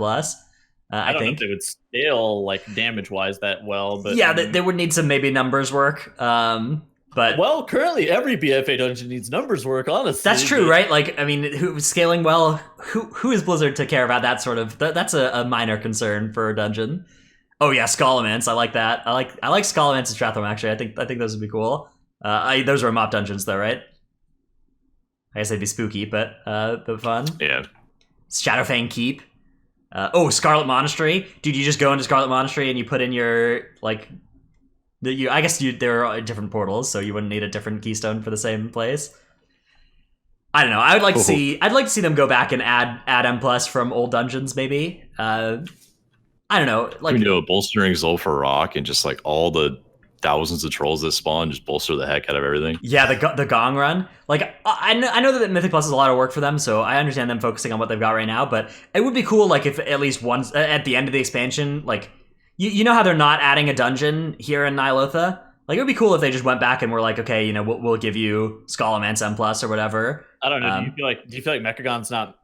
I don't think know if they would scale like damage-wise that well, but yeah, they would need some maybe numbers work. But well, currently every BFA dungeon needs numbers work. Honestly, that's true, right? Like, I mean, who's scaling well? Who is Blizzard to care about that sort of? That's a minor concern for a dungeon. Oh yeah, Scholomance. I like that. I like Scholomance and Stratham. Actually, I think those would be cool. Those are mop dungeons though, right? I guess they'd be spooky, but fun. Yeah. Shadowfang Keep. Scarlet Monastery. Dude, you just go into Scarlet Monastery and you put in your like. I guess there are different portals, so you wouldn't need a different keystone for the same place. I don't know. I would like to Cool. see. I'd like to see them go back and add M plus from old dungeons, maybe. I don't know. We Like can do a bolstering Zulfa Rock and just like all the thousands of trolls that spawn, just bolster the heck out of everything. yeah, the gong run. Like I know that Mythic Plus is a lot of work for them, so I understand them focusing on what they've got right now. But it would be cool, like if at least once at the end of the expansion, like you know how they're not adding a dungeon here in Ny'alotha. Like it would be cool if they just went back and were like, okay, you know, we'll give you Skullman's M plus or whatever. I don't know. Do you feel like Mechagon's not?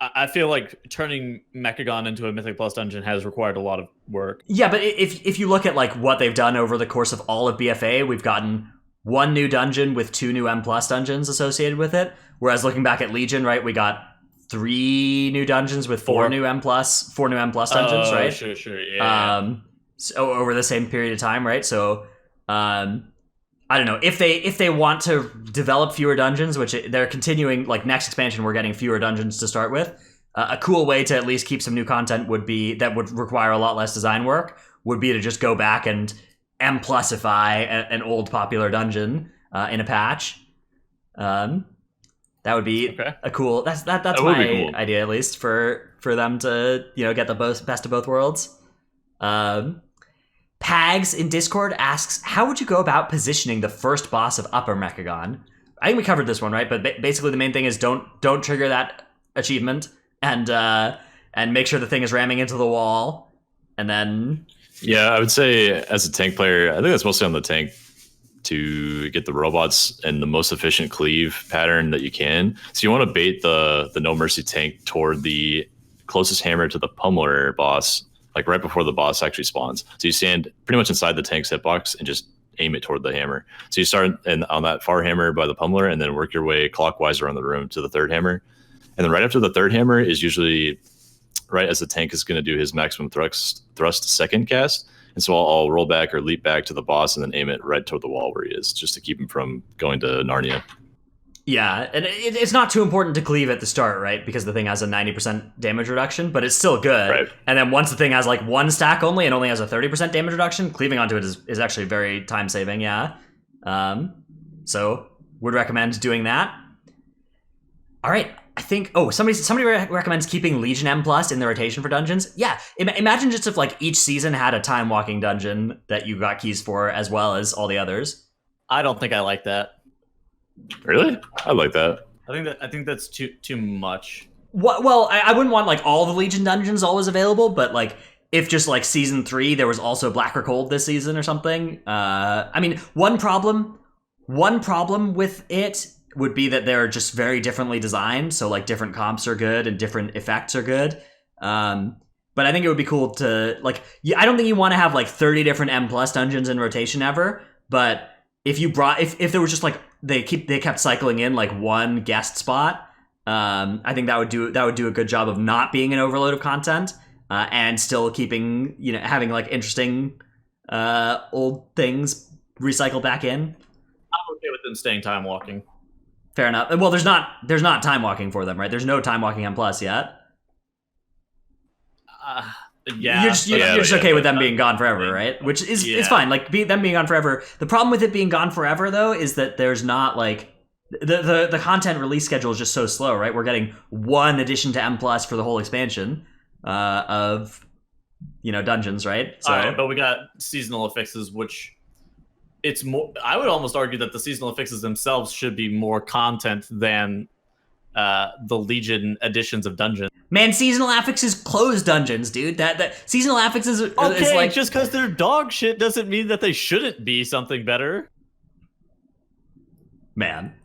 I feel like turning Mechagon into a Mythic Plus dungeon has required a lot of work. Yeah, but if you look at like what they've done over the course of all of BFA, we've gotten one new dungeon with 2 new M plus dungeons associated with it. Whereas looking back at Legion, right, we got 3 new dungeons with 4 new M plus dungeons, right? Sure, yeah. So over the same period of time, right? So, I don't know if they want to develop fewer dungeons, which they're continuing. Like next expansion, we're getting fewer dungeons to start with. A cool way to at least keep some new content would require a lot less design work. Would be to just go back and M plusify an old popular dungeon in a patch. That would be a cool. That's my cool. idea, at least for them to get the best of both worlds. Pags in Discord asks, how would you go about positioning the first boss of Upper Mechagon? I think we covered this one, right? But basically the main thing is don't trigger that achievement and make sure the thing is ramming into the wall. And then... Yeah, I would say as a tank player, I think that's mostly on the tank to get the robots in the most efficient cleave pattern that you can. So you want to bait the No Mercy tank toward the closest hammer to the Pummeler boss, like right before the boss actually spawns. So you stand pretty much inside the tank's hitbox and just aim it toward the hammer. So you start on that far hammer by the Pummeler and then work your way clockwise around the room to the third hammer. And then right after the third hammer is usually right as the tank is going to do his maximum thrust second cast. And so I'll roll back or leap back to the boss and then aim it right toward the wall where he is, just to keep him from going to Narnia. Yeah, and it's not too important to cleave at the start, right? Because the thing has a 90% damage reduction, but it's still good. Right. And then once the thing has like 1 stack only and only has a 30% damage reduction, cleaving onto it is actually very time saving, yeah. So would recommend doing that. All right, I think somebody recommends keeping Legion M plus in the rotation for dungeons. Yeah, imagine just if like each season had a time walking dungeon that you got keys for as well as all the others. I don't think I like that. Really? I like that. I think that's too much. Well, I wouldn't want like all the Legion dungeons always available, but like if just like season 3 there was also Black or Cold this season or something. I mean, one problem with it would be that they're just very differently designed. So like different comps are good and different effects are good. But I think it would be cool to like. I don't think you want to have like 30 different M plus dungeons in rotation ever, but if there was just like they kept cycling in like one guest spot, I think that would do a good job of not being an overload of content and still keeping having like interesting old things recycled back in. I'm okay with them staying time walking. Fair enough. Well, there's not time walking for them, right? There's no time walking M plus yet. Yeah, you're just okay with them being gone forever, right? Which is fine. Like them being gone forever. The problem with it being gone forever, though, is that there's not like the content release schedule is just so slow, right? We're getting one addition to M plus for the whole expansion of dungeons, right? So, all right, but we got seasonal affixes, which it's more. I would almost argue that the seasonal affixes themselves should be more content than the Legion editions of dungeons. Man, seasonal affixes close dungeons, dude. That seasonal affixes is like just because they're dog shit doesn't mean that they shouldn't be something better. Man.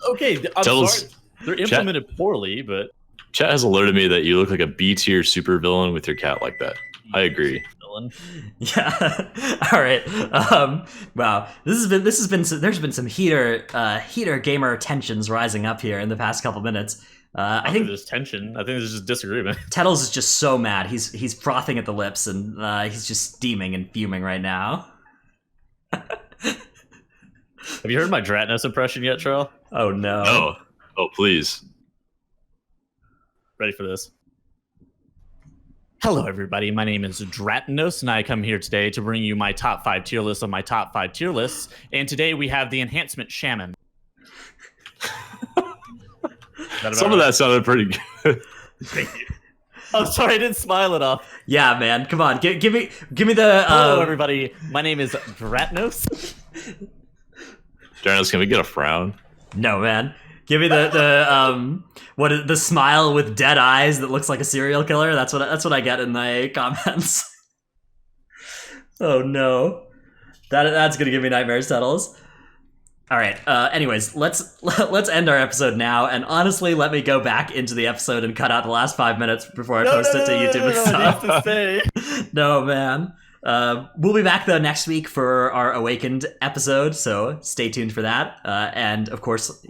Okay, I'm sorry. They're implemented poorly, but chat has alerted me that you look like a B tier supervillain with your cat like that. I agree. Yeah. All right. Wow. There's been some heater gamer tensions rising up here in the past couple minutes. I think there's tension. I think there's just disagreement. Tettles is just so mad. He's frothing at the lips and he's just steaming and fuming right now. Have you heard my Dratnos impression yet, Charles? Oh no. Oh, please. Ready for this? Hello, everybody. My name is Dratnos, and I come here today to bring you my top 5 tier list of my top 5 tier lists. And today we have the Enhancement Shaman. Some of that sounded pretty good. Thank you. I'm sorry, I didn't smile it off. Yeah, man. Come on. Give me the. Hello, everybody. My name is Dratnos. Dratnos, can we get a frown? No, man. Give me the smile with dead eyes that looks like a serial killer. That's what I get in my comments. Oh no, that's gonna give me nightmares, Tuttles. All right. Anyways, let's end our episode now, and honestly, let me go back into the episode and cut out the last 5 minutes before I post it to YouTube and stuff. To say. No, man. We'll be back though next week for our Awakened episode, so stay tuned for that. And of course,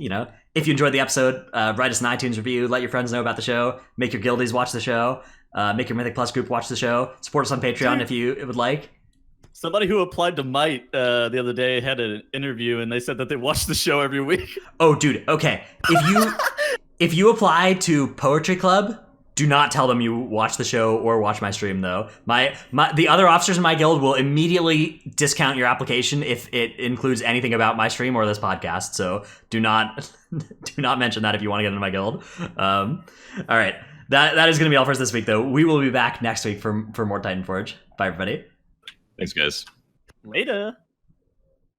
if you enjoyed the episode, write us an iTunes review, let your friends know about the show, make your guildies watch the show, make your Mythic Plus group watch the show, support us on Patreon if you would like. Somebody who applied to Might the other day had an interview, and they said that they watch the show every week. Oh, dude. Okay, if you apply to Poetry Club, do not tell them you watch the show or watch my stream, though. The other officers in my guild will immediately discount your application if it includes anything about my stream or this podcast. So do not mention that if you want to get into my guild. All right, that is going to be all for us this week, though. We will be back next week for more Titanforge. Bye, everybody. Thanks, guys. Later.